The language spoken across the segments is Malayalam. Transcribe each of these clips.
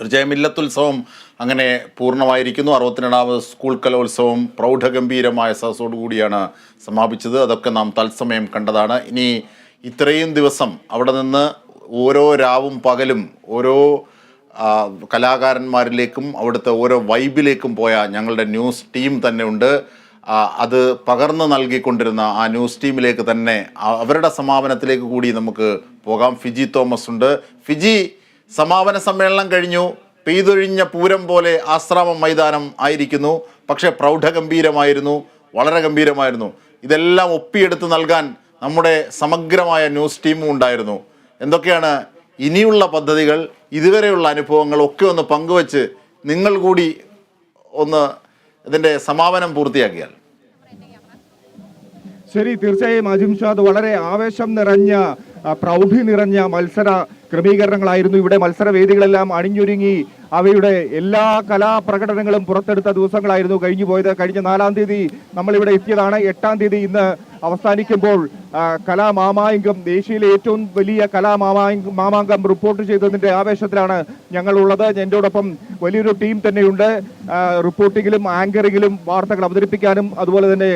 തീർച്ചയായും മില്ലത്തുത്സവം അങ്ങനെ പൂർണ്ണമായിരിക്കുന്നു. 62ാമത് സ്കൂൾ കലോത്സവം പ്രൗഢഗംഭീരമായ സദസ്സോടുകൂടിയാണ് സമാപിച്ചത്. അതൊക്കെ നാം തത്സമയം കണ്ടതാണ്. ഇനി ഇത്രയും ദിവസം അവിടെ നിന്ന് ഓരോ രാവും പകലും ഓരോ കലാകാരന്മാരിലേക്കും അവിടുത്തെ ഓരോ വൈബിലേക്കും പോയ ഞങ്ങളുടെ ന്യൂസ് ടീം തന്നെ ഉണ്ട്. അത് പകർന്നു നൽകിക്കൊണ്ടിരുന്ന ആ ന്യൂസ് ടീമിലേക്ക് തന്നെ അവരുടെ സമാപനത്തിലേക്ക് കൂടി നമുക്ക് പോകാം. ഫിജി തോമസ് ഉണ്ട്. ഫിജി, സമാപന സമ്മേളനം കഴിഞ്ഞു. പെയ്തൊഴിഞ്ഞ പൂരം പോലെ ആശ്രാമം മൈതാനം ആയിരിക്കുന്നു. പക്ഷേ പ്രൗഢഗംഭീരമായിരുന്നു, വളരെ ഗംഭീരമായിരുന്നു. ഇതെല്ലാം ഒപ്പിയെടുത്ത് നൽകാൻ നമ്മുടെ സമഗ്രമായ ന്യൂസ് ടീമും ഉണ്ടായിരുന്നു. എന്തൊക്കെയാണ് ഇനിയുള്ള പദ്ധതികൾ, ഇതുവരെയുള്ള അനുഭവങ്ങളൊക്കെ ഒന്ന് പങ്കുവച്ച് നിങ്ങൾ കൂടി ഒന്ന് ഇതിൻ്റെ സമാപനം പൂർത്തിയാക്കിയാൽ. ശരി, തീർച്ചയായും അജിംഷാദ്, വളരെ ആവേശം നിറഞ്ഞ പ്രൗഢി നിറഞ്ഞ മത്സര ക്രമീകരണങ്ങളായിരുന്നു ഇവിടെ. മത്സരവേദികളെല്ലാം അണിഞ്ഞൊരുങ്ങി അവയുടെ എല്ലാ കലാപ്രകടനങ്ങളും പുറത്തെടുത്ത ദിവസങ്ങളായിരുന്നു കഴിഞ്ഞു പോയത്. കഴിഞ്ഞ 4-ാം തീയതി നമ്മളിവിടെ എത്തിയതാണ്. 8-ാം തീയതി ഇന്ന് അവസാനിക്കുമ്പോൾ കലാമാമാങ്കം, ദേശീയയിലെ ഏറ്റവും വലിയ കലാമാമാങ്കം റിപ്പോർട്ട് ചെയ്തതിന്റെ ആവേശത്തിലാണ് ഞങ്ങളുള്ളത്. എന്നോടൊപ്പം വലിയൊരു ടീം തന്നെയുണ്ട്. റിപ്പോർട്ടിങ്ങിലും ആങ്കറിങ്ങിലും വാർത്തകൾ അവതരിപ്പിക്കാനും അതുപോലെ തന്നെ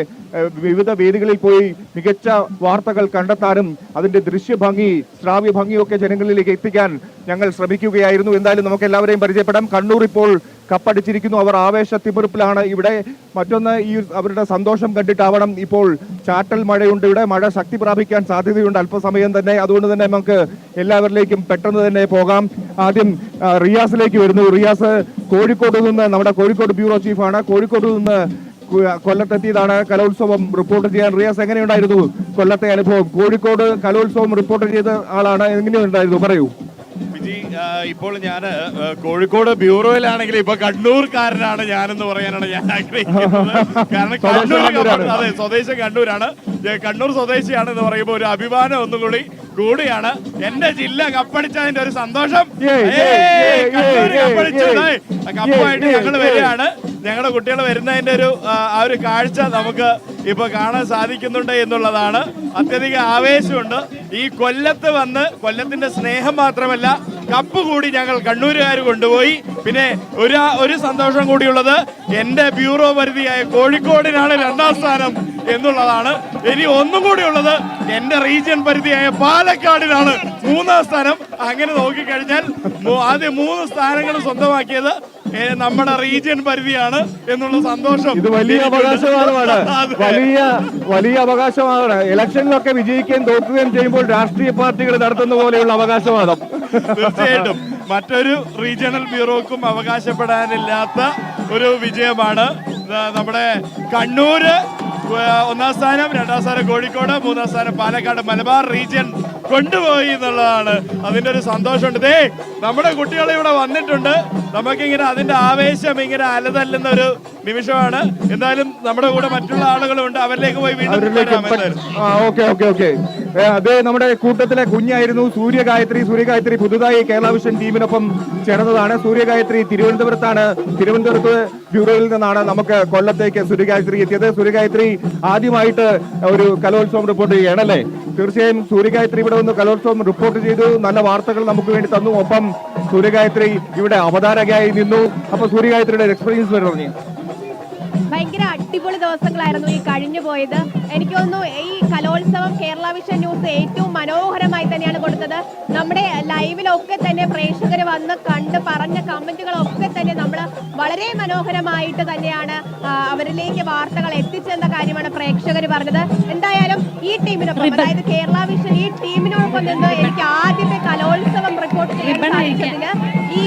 വിവിധ വേദികളിൽ പോയി മികച്ച വാർത്തകൾ കണ്ടെത്താനും അതിന്റെ ദൃശ്യഭംഗി, ശ്രാവ്യ ഭംഗിയൊക്കെ ജനങ്ങളിലേക്ക് എത്തിക്കാൻ ഞങ്ങൾ ശ്രമിക്കുകയായിരുന്നു. എന്തായാലും നമുക്ക് എല്ലാവരെയും പരിചയപ്പെടാം. കണ്ണൂർ ഇപ്പോൾ കപ്പടിച്ചിരിക്കുന്നു. അവർ ആവേശത്തിമിർപ്പിലാണ് ഇവിടെ. മറ്റൊന്ന്, ഈ അവരുടെ സന്തോഷം കണ്ടിട്ടാവണം ഇപ്പോൾ ചാറ്റൽ മഴയുണ്ട് ഇവിടെ. മഴ ശക്തി പ്രാപിക്കാൻ സാധ്യതയുണ്ട് അല്പസമയം തന്നെ. അതുകൊണ്ട് തന്നെ നമുക്ക് എല്ലാവരിലേക്കും പെട്ടെന്ന് തന്നെ പോകാം. ആദ്യം റിയാസിലേക്ക് വരുന്നു. റിയാസ് കോഴിക്കോട് നിന്ന്, നമ്മുടെ കോഴിക്കോട് ബ്യൂറോ ചീഫാണ്. കോഴിക്കോട് നിന്ന് കൊല്ലത്തെത്തിയതാണ് കലോത്സവം റിപ്പോർട്ട് ചെയ്യാൻ. റിയാസ്, എങ്ങനെയുണ്ടായിരുന്നു കൊല്ലത്തെ അനുഭവം? കോഴിക്കോട് കലോത്സവം റിപ്പോർട്ട് ചെയ്ത ആളാണ്, എങ്ങനെയുണ്ടായിരുന്നു പറയൂ. വിജി, ഇപ്പോൾ ഞാൻ കോഴിക്കോട് ബ്യൂറോയിലാണെങ്കിൽ ഇപ്പൊ കണ്ണൂർക്കാരനാണ് ഞാനെന്ന് പറയാനാണ് ഞാൻ ആഗ്രഹിക്കുന്നത്. കാരണം അതെ, സ്വദേശം കണ്ണൂരാണ്. കണ്ണൂർ സ്വദേശിയാണെന്ന് പറയുമ്പോൾ ഒരു അഭിമാനം ഒന്നും കൂടിയാണ്. എന്റെ ജില്ല കപ്പടിച്ചതിന്റെ ഒരു സന്തോഷം. കപ്പുമായിട്ട് ഞങ്ങൾ വരികയാണ്. ഞങ്ങളുടെ കുട്ടികൾ വരുന്നതിന്റെ ആ ഒരു കാഴ്ച നമുക്ക് ഇപ്പൊ കാണാൻ സാധിക്കുന്നുണ്ട് എന്നുള്ളതാണ്. അത്യധികം ആവേശമുണ്ട്. ഈ കൊല്ലത്ത് വന്ന് കൊല്ലത്തിന്റെ സ്നേഹം മാത്രമല്ല, കപ്പ് കൂടി ഞങ്ങൾ കണ്ണൂരുകാർ കൊണ്ടുപോയി. പിന്നെ ഒരു സന്തോഷം കൂടിയുള്ളത്, എന്റെ ബ്യൂറോ പരിധിയായ കോഴിക്കോടിനാണ് 2ാം സ്ഥാനം എന്നുള്ളതാണ്. ഇനി ഒന്നും കൂടി ഉള്ളത്, എന്റെ റീജിയൻ പരിധിയായ പാലക്കാടിനാണ് 3ാം സ്ഥാനം. അങ്ങനെ നോക്കിക്കഴിഞ്ഞാൽ ആദ്യം 3 സ്ഥാനങ്ങൾ സ്വന്തമാക്കിയത് നമ്മുടെ റീജിയൻ പരിധിയാണ് എന്നുള്ള സന്തോഷം. ഇത് വലിയ അവകാശവാദമാണ്, വലിയ അവകാശവാദമാണ്. ഇലക്ഷനിലൊക്കെ വിജയിക്കുകയും തോക്കുകയും ചെയ്യുമ്പോൾ രാഷ്ട്രീയ പാർട്ടികൾ നടത്തുന്ന പോലെയുള്ള അവകാശവാദം. തീർച്ചയായിട്ടും മറ്റൊരു റീജിയണൽ ബ്യൂറോക്കും അവകാശപ്പെടാനില്ലാത്ത ഒരു വിജയമാണ്. നമ്മുടെ കണ്ണൂര് 1ാം സ്ഥാനം, 2ാം സ്ഥാനം കോഴിക്കോട്, 3ാം സ്ഥാനം പാലക്കാട്. മലബാർ റീജിയൻ കൊണ്ടുപോയി എന്നുള്ളതാണ്. അതിന്റെ ഒരു സന്തോഷമുണ്ട്. നമ്മുടെ കുട്ടികൾ ഇവിടെ വന്നിട്ടുണ്ട്. നമുക്കിങ്ങനെ അതിന്റെ ആവേശം ഇങ്ങനെ അലതല്ലുന്ന ഒരു നിമിഷമാണ്. എന്തായാലും നമ്മുടെ കൂടെ മറ്റുള്ള ആളുകളുണ്ട്, അവരിലേക്ക് പോയി വീണ്ടും. അതെ, നമ്മുടെ കൂട്ടത്തിലെ കുഞ്ഞായിരുന്നു സൂര്യഗായത്രി. സൂര്യഗായത്രി പുതുതായി കേരള വിഷൻ ടീമിനൊപ്പം ചേർന്നതാണ്. സൂര്യഗായത്രി തിരുവനന്തപുരത്താണ്. തിരുവനന്തപുരത്ത് ബ്യൂറോയിൽ നിന്നാണ് നമുക്ക് കൊല്ലത്തേക്ക് സൂര്യഗായത്രി എത്തിയത്. സൂര്യഗായത്രി ആദ്യമായിട്ട് ഒരു കലോത്സവം റിപ്പോർട്ട് ചെയ്യണല്ലേ? തീർച്ചയായും സൂര്യഗായത്രി ഇവിടെ വന്ന് കലോത്സവം റിപ്പോർട്ട് ചെയ്തു, നല്ല വാർത്തകൾ നമുക്ക് വേണ്ടി തന്നു. ഒപ്പം സൂര്യഗായത്രി ഇവിടെ അവതാരകയായി നിന്നു. അപ്പൊ സൂര്യഗായത്രിയുടെ എക്സ്പീരിയൻസ് പറഞ്ഞു. ഭയങ്കര അടിപൊളി ദിവസങ്ങളായിരുന്നു ഈ കഴിഞ്ഞു പോയത്. എനിക്ക് തോന്നുന്നു ഈ കലോത്സവം കേരള വിഷൻ ന്യൂസ് ഏറ്റവും മനോഹരമായി തന്നെയാണ് കൊടുത്തത്. നമ്മുടെ ലൈവിലൊക്കെ തന്നെ പ്രേക്ഷകർ വന്ന് കണ്ട് പറഞ്ഞ കമന്റുകളൊക്കെ തന്നെ നമ്മൾ വളരെ മനോഹരമായിട്ട് തന്നെയാണ് അവരിലേക്ക് വാർത്തകൾ എത്തിച്ചെന്ന കാര്യമാണ് പ്രേക്ഷകർ പറഞ്ഞത്. എന്തായാലും ഈ ടീമിനൊപ്പം, അതായത് കേരള വിഷൻ ഈ ടീമിനോടൊപ്പം നിന്ന് എനിക്ക് ആദ്യത്തെ കലോത്സവം റിപ്പോർട്ട് ചെയ്യാൻ സാധിച്ചതിന്, ഈ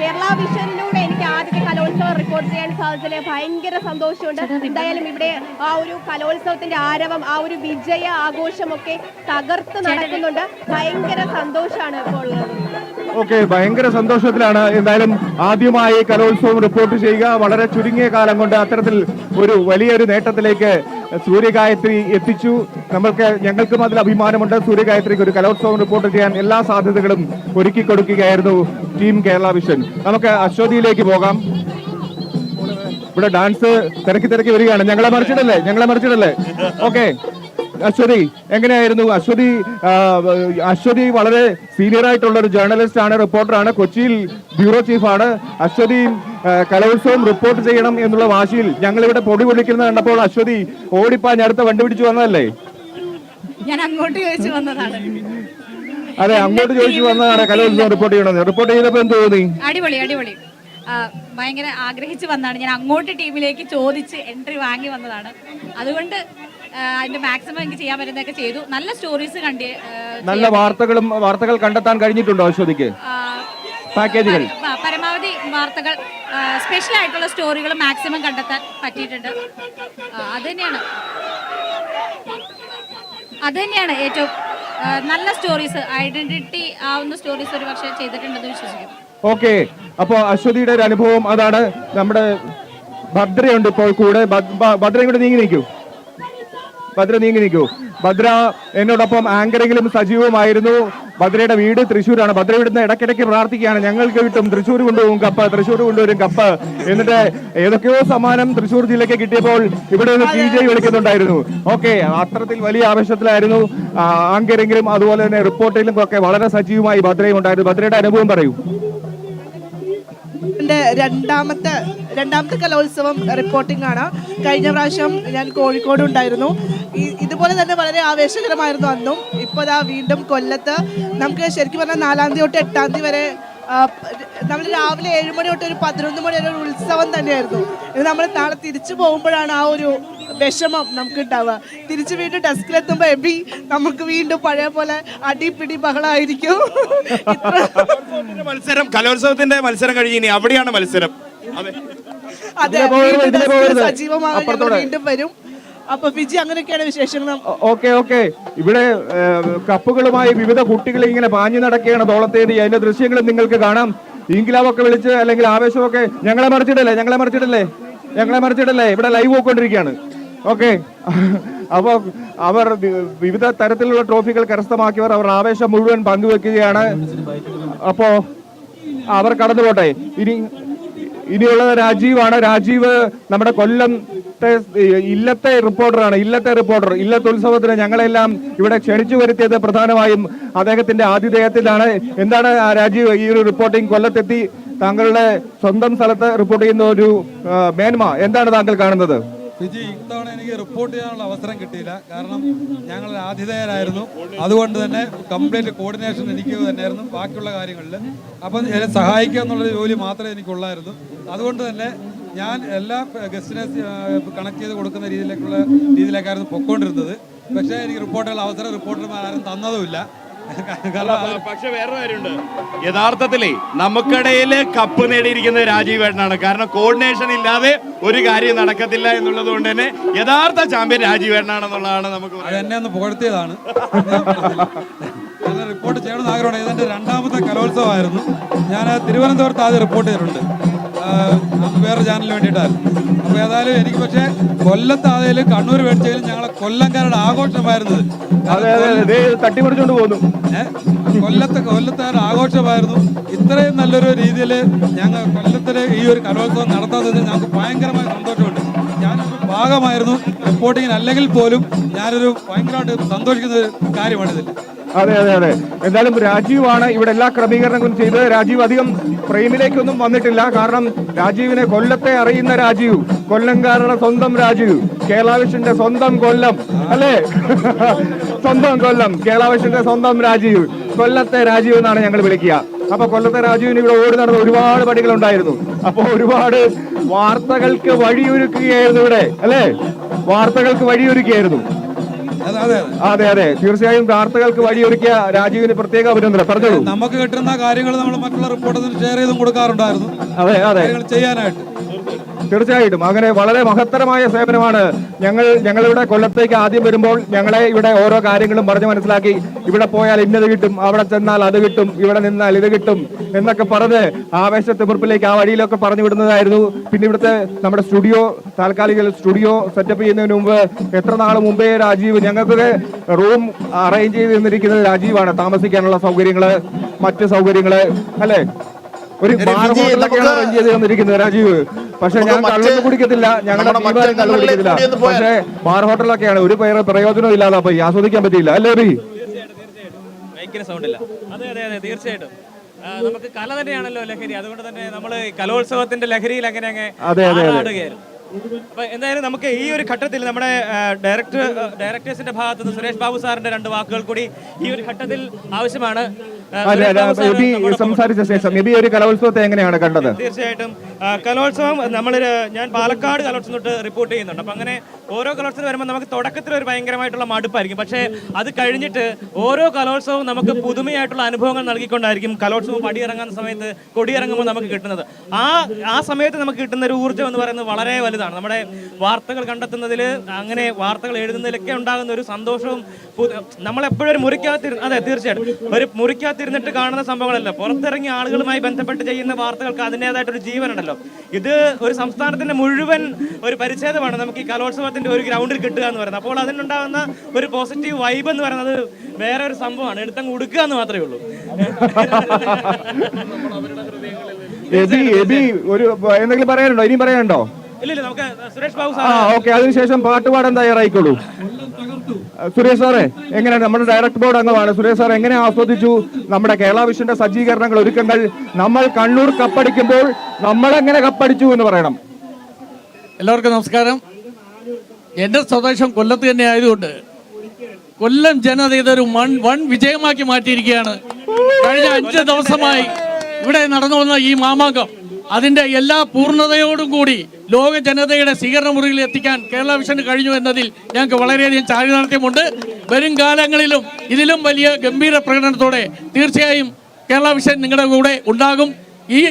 കേരള വിഷനിലൂടെ എനിക്ക് ആദ്യത്തെ കലോത്സവം റിപ്പോർട്ട് ചെയ്യാൻ സാധിച്ചതിൽ ഭയങ്കര സന്തോഷമുണ്ട്. എന്തായാലും ഇവിടെ ആ ഒരു കലോത്സവത്തിന്റെ ആരവം, ആ ഒരു വിജയ ആഘോഷമൊക്കെ തകർത്ത് നടക്കുന്നുണ്ട്. ഭയങ്കര സന്തോഷമാണ് ഇപ്പോൾ. ഓക്കെ, ഭയങ്കര സന്തോഷത്തിലാണ്. എന്തായാലും ആദ്യമായി കലോത്സവം റിപ്പോർട്ട് ചെയ്യുക, വളരെ ചുരുങ്ങിയ കാലം കൊണ്ട് അത്തരത്തിൽ ഒരു വലിയൊരു നേട്ടത്തിലേക്ക് സൂര്യഗായത്രി എത്തിച്ചു. ഞങ്ങൾക്കും അതിൽ അഭിമാനമുണ്ട്. സൂര്യഗായത്രിക്ക് ഒരു കലോത്സവം റിപ്പോർട്ട് ചെയ്യാൻ എല്ലാ സാധ്യതകളും ഒരുക്കി കൊടുക്കുകയായിരുന്നു ടീം കേരള വിഷൻ. നമുക്ക് അശ്വതിയിലേക്ക് പോകാം. ഇവിടെ ഡാൻസ് തിരക്കി വരികയാണ്. ഞങ്ങളെ മറിച്ചിടല്ലേ? ഓക്കെ, അശ്വതി എങ്ങനെയായിരുന്നു? അശ്വതി വളരെ സീനിയർ ആയിട്ടുള്ള ഒരു ജേർണലിസ്റ്റ് ആണ്, റിപ്പോർട്ടറാണ്, കൊച്ചിയിൽ ബ്യൂറോ ചീഫാണ്. അശ്വതി കലോത്സവം റിപ്പോർട്ട് ചെയ്യണം എന്നുള്ള വാശിയിൽ ഞങ്ങളിവിടെ പൊടി പൊടിക്കുന്നത് കണ്ടപ്പോൾ അശ്വതി ഓടിപ്പാഞ്ഞ് അടുത്ത വണ്ടി പിടിച്ചു വന്നതല്ലേ? ഞാൻ അങ്ങോട്ട് ചോദിച്ചു വന്നതാണ്. അതെ, അങ്ങോട്ട് ചോദിച്ചു വന്നതാണ് കലോത്സവം റിപ്പോർട്ട് ചെയ്യണമെന്ന്. റിപ്പോർട്ട് ചെയ്തപ്പോൾ എന്ത് തോന്നി? അടിപൊളി അടിപൊളി, ഭയങ്കര ആഗ്രഹിച്ചു വന്നതാണ്. ഞാൻ അങ്ങോട്ട് ടീമിലേക്ക് ചോദിച്ച് എൻട്രി വാങ്ങി വന്നതാണ്. അതുകൊണ്ട് അതിന്റെ മാക്സിമം എനിക്ക് ചെയ്യാൻ പറ്റുന്നതൊക്കെ ചെയ്തു. നല്ല സ്റ്റോറീസ് നല്ല വാർത്തകൾ കണ്ടെത്താൻ കഴിഞ്ഞിട്ടുണ്ടോ അശ്വതിക്ക്? പാക്കേജുകൾ പരമാവധി വാർത്തകൾ, സ്പെഷ്യൽ ആയിട്ടുള്ള സ്റ്റോറികൾ മാക്സിമം കണ്ടെത്താൻ പറ്റിയിട്ടുണ്ട്. അത് തന്നെയാണ് ഏറ്റവും നല്ല സ്റ്റോറീസ്, ഐഡന്റിറ്റി ആവുന്ന സ്റ്റോറീസ് ഒരു പക്ഷേ ചെയ്തിട്ടുണ്ടെന്ന് വിശ്വസിക്കുന്നു. ഓക്കെ, അപ്പൊ അശ്വതിയുടെ ഒരു അനുഭവം അതാണ്. നമ്മുടെ ഭദ്രയുണ്ട് ഇപ്പോൾ കൂടെ. ഭദ്ര ഇങ്ങോട്ട് നീങ്ങി നിൽക്കൂ. ഭദ്ര എന്നോടൊപ്പം ആങ്കറിംഗിലും സജീവമായിരുന്നു. ഭദ്രയുടെ വീട് തൃശ്ശൂരാണ്. ഭദ്ര ഇവിടുന്ന് ഇടയ്ക്കിടയ്ക്ക് പ്രാർത്ഥിക്കുകയാണ്, ഞങ്ങൾക്ക് കിട്ടും, തൃശ്ശൂർ കൊണ്ടുപോകും കപ്പ്, തൃശ്ശൂർ കൊണ്ടുവരും കപ്പ്. എന്നിട്ട് ഏതൊക്കെയോ സമ്മാനം തൃശ്ശൂർ ജില്ലയ്ക്ക് കിട്ടിയപ്പോൾ ഇവിടെ നിന്ന് TJ വിളിക്കുന്നുണ്ടായിരുന്നു. ഓക്കെ, അത്തരത്തിൽ വലിയ ആവേശത്തിലായിരുന്നു. ആങ്കറിംഗിലും അതുപോലെ തന്നെ റിപ്പോർട്ടിലും ഒക്കെ വളരെ സജീവമായി ഭദ്രയും ഉണ്ടായിരുന്നു. ഭദ്രയുടെ അനുഭവം പറയൂ. രണ്ടാമത്തെ കലോത്സവം റിപ്പോർട്ടിംഗ് ആണ്. കഴിഞ്ഞ പ്രാവശ്യം ഞാൻ കോഴിക്കോട് ഉണ്ടായിരുന്നു. ഇതുപോലെ തന്നെ വളരെ ആവേശകരമായിരുന്നു അന്നും. ഇപ്പോൾ വീണ്ടും കൊല്ലത്ത് നമുക്ക് ശരിക്കും പറഞ്ഞാൽ 4-ാം തീയതി തൊട്ട് 8-ാം തീയതി വരെ നമ്മൾ രാവിലെ 7 മണി തൊട്ട് ഒരു 11 മണി വരെ ഒരു ഉത്സവം തന്നെയായിരുന്നു. ഇത് നമ്മൾ നാളെ തിരിച്ചു പോകുമ്പോഴാണ് ആ ഒരു വിഷമം നമുക്ക് ഉണ്ടാവുക. തിരിച്ചു വീണ്ടും ഡെസ്കിലെത്തുമ്പോൾ നമുക്ക് വീണ്ടും പഴയ പോലെ അടിപിടി ബഹളമായിരിക്കും. കലോത്സവത്തിന്റെ മത്സരം കഴിഞ്ഞ് അവിടെയാണ് മത്സരം. അതെ, സജീവമായി വീണ്ടും വരും. അപ്പൊ ഫിജി, അങ്ങനെയൊക്കെയാണ് വിശേഷങ്ങൾ. ഓക്കെ, ഇവിടെ കപ്പുകളുമായി വിവിധ കുട്ടികൾ ഇങ്ങനെ പാഞ്ഞു നടക്കുകയാണ് തോളത്തേടി. അതിന്റെ ദൃശ്യങ്ങളും നിങ്ങൾക്ക് കാണാം. ഇംഗ്ലാവൊക്കെ വിളിച്ച് അല്ലെങ്കിൽ ആവേശമൊക്കെ ഞങ്ങളെ മറിച്ചിടല്ലേ ഇവിടെ ലൈവ് പോയിക്കൊണ്ടിരിക്കുകയാണ്. ഓക്കെ, അപ്പോൾ അവർ വിവിധ തരത്തിലുള്ള ട്രോഫികൾ കരസ്ഥമാക്കിയവർ അവർ ആവേശം മുഴുവൻ പങ്കുവെക്കുകയാണ്. അപ്പോ അവർ കടന്നു പോട്ടെ. ഇനിയുള്ളത് രാജീവാണ്. രാജീവ് നമ്മുടെ കൊല്ലത്തെ ഇല്ലത്തെ റിപ്പോർട്ടറാണ്. ഇല്ലത്തെ ഉത്സവത്തിന് ഞങ്ങളെല്ലാം ഇവിടെ ക്ഷണിച്ചു വരുത്തിയത് പ്രധാനമായും അദ്ദേഹത്തിന്റെ ആതിഥേയത്തിലാണ്. എന്താണ് രാജീവ് ഈ ഒരു റിപ്പോർട്ടിംഗ്? കൊല്ലത്തെത്തി താങ്കളുടെ സ്വന്തം സ്ഥലത്ത് റിപ്പോർട്ട് ചെയ്യുന്ന ഒരു മേന്മ എന്താണ് താങ്കൾ കാണുന്നത്? ഫിജി, ഇത്തവണ എനിക്ക് റിപ്പോർട്ട് ചെയ്യാനുള്ള അവസരം കിട്ടിയില്ല. കാരണം ഞങ്ങൾ ആതിഥേയരായിരുന്നു. അതുകൊണ്ട് തന്നെ കംപ്ലീറ്റ് കോർഡിനേഷൻ എനിക്ക് തന്നെയായിരുന്നു ബാക്കിയുള്ള കാര്യങ്ങളിൽ. അപ്പം എന്നെ സഹായിക്കുക എന്നുള്ളൊരു ജോലി മാത്രമേ എനിക്കുള്ളായിരുന്നു. അതുകൊണ്ട് തന്നെ ഞാൻ എല്ലാ ഗസ്റ്റിനെ കണക്ട് ചെയ്ത് കൊടുക്കുന്ന രീതിയിലേക്കായിരുന്നു പൊയ്ക്കൊണ്ടിരുന്നത്. പക്ഷേ എനിക്ക് റിപ്പോർട്ടുള്ള അവസരം റിപ്പോർട്ടർമാരും തന്നതുമില്ല. പക്ഷെ വേറെ കാര്യമുണ്ട്, യഥാർത്ഥത്തിലേ നമുക്കിടയിൽ കപ്പ് നേടിയിരിക്കുന്നത് രാജീവേട്ടനാണ്. കാരണം കോർഡിനേഷൻ ഇല്ലാതെ ഒരു കാര്യം നടക്കത്തില്ല എന്നുള്ളത് കൊണ്ട് തന്നെ യഥാർത്ഥ ചാമ്പ്യൻ രാജീവേട്ടനാണെന്നുള്ളതാണ് നമുക്ക്. എന്നെ ഒന്ന് പുകഴ്ത്തിയതാണ്. റിപ്പോർട്ട് ചെയ്യണമെന്ന് ആഗ്രഹമാണ്. ഇതെന്റെ 2ാമത്തെ കലോത്സവമായിരുന്നു. ഞാൻ തിരുവനന്തപുരത്ത് ആദ്യം റിപ്പോർട്ട് ചെയ്തിട്ടുണ്ട്, വേറെ ചാനലിന് വേണ്ടിയിട്ടായിരുന്നു. അപ്പോൾ ഏതായാലും എനിക്ക് പക്ഷേ കൊല്ലത്താതയിലും കണ്ണൂർ മേടിച്ചതിലും ഞങ്ങളെ കൊല്ലംകാരുടെ ആഘോഷമായിരുന്നത്. തട്ടിമറിച്ചുകൊണ്ട് പോകുന്നു. കൊല്ലത്തുകാരുടെ ആഘോഷമായിരുന്നു. ഇത്രയും നല്ലൊരു രീതിയിൽ ഞങ്ങൾ കൊല്ലത്തിലെ ഈ ഒരു കലോത്സവം നടത്താത്തതിൽ ഞങ്ങൾക്ക് ഭയങ്കരമായ സന്തോഷമുണ്ട്. ഞാനൊരു ഭാഗമായിരുന്നു റിപ്പോർട്ടിങ്ങിന്, അല്ലെങ്കിൽ പോലും ഞാനൊരു ഭയങ്കരമായിട്ട് സന്തോഷിക്കുന്ന ഒരു കാര്യമാണിതിൽ. അതെ, എന്തായാലും രാജീവാണ് ഇവിടെ എല്ലാ ക്രമീകരണങ്ങളും ചെയ്ത്. രാജീവ് അധികം ഫ്രെയിമിലേക്കൊന്നും വന്നിട്ടില്ല. കാരണം രാജീവിനെ കൊല്ലത്തെ അറിയുന്ന രാജീവ്, കൊല്ലംകാരുടെ സ്വന്തം രാജീവ്, കേരളാവിഷന്റെ സ്വന്തം കൊല്ലം അല്ലേ? സ്വന്തം കൊല്ലം, കേരളാവിഷന്റെ സ്വന്തം രാജീവ്, കൊല്ലത്തെ രാജീവ് എന്നാണ് ഞങ്ങൾ വിളിക്കുക. അപ്പൊ കൊല്ലത്തെ രാജീവിന് ഇവിടെ ഓടി നടന്ന ഒരുപാട് പടികളുണ്ടായിരുന്നു. അപ്പൊ ഒരുപാട് വാർത്തകൾക്ക് വഴിയൊരുക്കുകയായിരുന്നു ഇവിടെ അല്ലേ? വാർത്തകൾക്ക് വഴിയൊരുക്കുകയായിരുന്നു. അതെ, തീർച്ചയായും വാർത്തകൾക്ക് വഴിയൊരുക്കിയ രാജീവിന് പ്രത്യേക അഭിനന്ദനം. പറഞ്ഞോളൂ. നമുക്ക് കിട്ടുന്ന കാര്യങ്ങൾ നമ്മൾ മറ്റുള്ള റിപ്പോർട്ടേഴ്സിന് ഷെയർ ചെയ്തും കൊടുക്കാറുണ്ടായിരുന്നു. അതെ, ചെയ്യാനായിട്ട് തീർച്ചയായിട്ടും അങ്ങനെ വളരെ മഹത്തരമായ സേവനമാണ്. ഞങ്ങളിവിടെ കൊല്ലത്തേക്ക് ആദ്യം വരുമ്പോൾ ഞങ്ങളെ ഇവിടെ ഓരോ കാര്യങ്ങളും പറഞ്ഞു മനസ്സിലാക്കി, ഇവിടെ പോയാൽ ഇന്നത് കിട്ടും, അവിടെ ചെന്നാൽ അത് കിട്ടും, ഇവിടെ നിന്നാൽ ഇത് കിട്ടും എന്നൊക്കെ പറഞ്ഞ് ആവേശത്തിമിർപ്പിലേക്ക് ആ വഴിയിലൊക്കെ പറഞ്ഞു വിടുന്നതായിരുന്നു. പിന്നെ ഇവിടുത്തെ നമ്മുടെ താൽക്കാലിക സ്റ്റുഡിയോ സെറ്റപ്പ് ചെയ്യുന്നതിന് മുമ്പ് എത്ര നാൾ മുമ്പേ രാജീവ് ഞങ്ങൾക്ക് റൂം അറേഞ്ച് ചെയ്ത് തന്നിരിക്കുന്നത് രാജീവാണ്. താമസിക്കാനുള്ള സൗകര്യങ്ങള്, മറ്റ് സൗകര്യങ്ങള് അല്ലെ? ഒരു ബാർ ഹോട്ടലൊക്കെയാണ് അറേഞ്ച് ചെയ്ത് തന്നിരിക്കുന്നത് രാജീവ്. പക്ഷെ ഞാൻ നമുക്ക് കള്ളൊന്നും കുടിക്കത്തില്ല, ഞങ്ങളുടെ നമ്മുടെ തീരുമാനം കള്ളു മറ്റംഗങ്ങളിലേക്ക് കുടിക്കത്തില്ല. കൂടി ഒന്ന് പോയാൽ. പക്ഷേ ബാർ ഹോട്ടലൊക്കെയാണ് ഒരു പ്രയോജനം ഇല്ലാതെ പോയി, ആസ്വദിക്കാൻ പറ്റിയില്ല അല്ലേ ബി? മൈക്കിന് സൗണ്ടില്ല. അതെ അതെ അതെ തീർച്ചയായിട്ടും നമുക്ക് കല തന്നെയാണല്ലോ ലഹരി. അതുകൊണ്ട് തന്നെ നമ്മൾ കലോത്സവത്തിന്റെ ലഹരിയിൽ അങ്ങനെ അങ്ങ് ആടുകയായിരുന്നു. അപ്പൊ എന്തായാലും നമുക്ക് ഈ ഒരു ഘട്ടത്തിൽ നമ്മുടെ ഡയറക്ടേഴ്സിന്റെ ഭാഗത്ത് നിന്ന് സുരേഷ് ബാബു സാറിന്റെ 2 വാക്കുകൾ കൂടി ഈ ഒരു ഘട്ടത്തിൽ ആവശ്യമാണ്. സംസാരിച്ച ശേഷം എബി ഒരു കലോത്സവത്തെ എങ്ങനെയാണ് കണ്ടത്? തീർച്ചയായിട്ടും കലോത്സവം ഞാൻ പാലക്കാട് കലോത്സവം തൊട്ട് റിപ്പോർട്ട് ചെയ്യുന്നുണ്ട്. അപ്പം അങ്ങനെ ഓരോ കലോത്സവം വരുമ്പോൾ നമുക്ക് തുടക്കത്തിൽ ഒരു ഭയങ്കരമായിട്ടുള്ള മടുപ്പായിരിക്കും. പക്ഷേ അത് കഴിഞ്ഞിട്ട് ഓരോ കലോത്സവവും നമുക്ക് പുതുമയായിട്ടുള്ള അനുഭവങ്ങൾ നൽകിക്കൊണ്ടായിരിക്കും കലോത്സവം പടിയിറങ്ങുന്ന സമയത്ത് കൊടിയിറങ്ങുമ്പോൾ നമുക്ക് കിട്ടുന്നത്. ആ സമയത്ത് നമുക്ക് കിട്ടുന്ന ഒരു ഊർജ്ജം എന്ന് പറയുന്നത് വളരെ വലുതാണ്. നമ്മുടെ വാർത്തകൾ കണ്ടെത്തുന്നതിൽ അങ്ങനെ വാർത്തകൾ എഴുതുന്നതിലൊക്കെ ഉണ്ടാകുന്ന ഒരു സന്തോഷവും നമ്മളെപ്പോഴും ഒരു അതെ തീർച്ചയായിട്ടും ഒരു മുറിക്കകത്തിരുന്നിട്ട് കാണുന്ന സംഭവങ്ങളല്ല, പുറത്തിറങ്ങിയ ആളുകളുമായി ബന്ധപ്പെട്ട് ചെയ്യുന്ന വാർത്തകൾക്ക് അതിൻ്റെതായിട്ടൊരു ജീവനുണ്ടല്ലോ. ഇത് ഒരു സംസ്ഥാനത്തിന്റെ മുഴുവൻ ഒരു പരിച്ഛേദമാണ് നമുക്ക് ഈ കലോത്സവത്തിന്റെ ഒരു ഗ്രൗണ്ടിൽ കിട്ടുക എന്ന് പറയുന്നത്. അപ്പോൾ അതിനുണ്ടാകുന്ന ഒരു പോസിറ്റീവ് വൈബ് എന്ന് പറയുന്നത് വേറെ ഒരു സംഭവമാണ്, എടുത്തങ്ങ് കൊടുക്കുക എന്ന് മാത്രമേ ഉള്ളൂ. ഒരു എന്തെങ്കിലും പറയാനുണ്ടോ? ഇനിയും പറയാനുണ്ടോ? ഇല്ല നമുക്ക് സുരേഷ് ബാബു ഓക്കെ, അതിനുശേഷം പാട്ടുപാടാൻ തയ്യാറായിക്കോളൂ. സുരേഷ് സാറേ, എങ്ങനെയാണ് നമ്മുടെ ഡയറക്ടർ ബോർഡ് അംഗമാണ് സുരേഷ് സാർ, എങ്ങനെ ആസ്വദിച്ചു നമ്മുടെ കേരള വിഷന്റെ സജ്ജീകരണങ്ങൾ, ഒരുക്കങ്ങൾ? നമ്മൾ കണ്ണൂർ കപ്പടിക്കുമ്പോൾ നമ്മളെങ്ങനെ കപ്പടിച്ചു എന്ന് പറയണം. എല്ലാവർക്കും നമസ്കാരം. എൻ്റെ സ്വദേശം കൊല്ലത്ത് തന്നെ ആയതുകൊണ്ട് കൊല്ലം ജനത ഇതൊരു വൺ വിജയമാക്കി മാറ്റിയിരിക്കുകയാണ്. കഴിഞ്ഞ 5 ദിവസമായി ഇവിടെ നടന്നു വന്ന ഈ മാമാങ്കം അതിൻ്റെ എല്ലാ പൂർണ്ണതയോടും കൂടി ലോക ജനതയുടെ സ്വീകരണ മുറിയിൽ എത്തിക്കാൻ കേരള വിഷന് കഴിഞ്ഞു എന്നതിൽ ഞങ്ങൾക്ക് വളരെയധികം ചാരിതാർത്ഥ്യമുണ്ട്. വരും കാലങ്ങളിലും ഇതിലും വലിയ ഗംഭീര പ്രകടനത്തോടെ തീർച്ചയായും കേരള വിഷൻ നിങ്ങളുടെ കൂടെ ഉണ്ടാകും. ഈ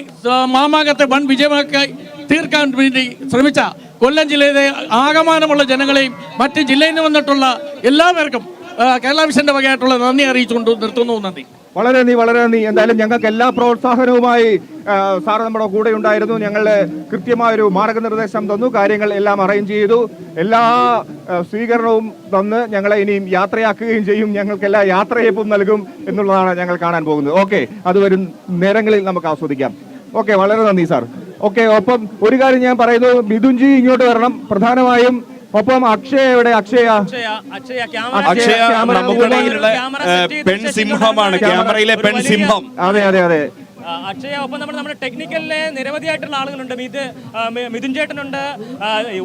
മാമാങ്കത്തെ വൻ വിജയമാക്കി തീർക്കാൻ വേണ്ടി ശ്രമിച്ച കൊല്ലം ജില്ലയിലെ ആകമാനമുള്ള ജനങ്ങളെയും മറ്റ് ജില്ലയിൽ നിന്ന് വന്നിട്ടുള്ള എല്ലാവർക്കും കേരള വിഷന്റെ വകയായിട്ടുള്ള നന്ദി അറിയിച്ചുകൊണ്ട് നിർത്തുന്നു. നന്ദി. വളരെ നന്ദി. എന്തായാലും ഞങ്ങൾക്ക് എല്ലാ പ്രോത്സാഹനവുമായി സാർ നമ്മുടെ കൂടെ ഉണ്ടായിരുന്നു. ഞങ്ങളുടെ കൃത്യമായൊരു മാർഗനിർദ്ദേശം തന്നു, കാര്യങ്ങൾ എല്ലാം അറേഞ്ച് ചെയ്തു, എല്ലാ സ്വീകരണവും തന്ന് ഞങ്ങളെ ഇനിയും യാത്രയാക്കുകയും ചെയ്യും. ഞങ്ങൾക്ക് എല്ലാ യാത്രയപ്പും നൽകും എന്നുള്ളതാണ് ഞങ്ങൾ കാണാൻ പോകുന്നത്. ഓക്കെ, അത് വരും നേരങ്ങളിൽ നമുക്ക് ആസ്വദിക്കാം. ഓക്കെ, വളരെ നന്ദി സാർ. ഓക്കെ, ഒപ്പം ഒരു കാര്യം ഞാൻ പറയുന്നു, മിഥുൻജി ഇങ്ങോട്ട് വരണം പ്രധാനമായും. ഒപ്പം അക്ഷയ എവിടെ? അക്ഷയ നമുക്കിടയിലുള്ള പെൺസിംഹമാണ്, ക്യാമറയിലെ പെൺസിംഹം. അതെ അതെ അതെ. അക്ഷയ, ഒപ്പം നമ്മുടെ ടെക്നിക്കലിലെ നിരവധിയായിട്ടുള്ള ആളുകളുണ്ട്. മിഥുൻ ചേട്ടനുണ്ട്,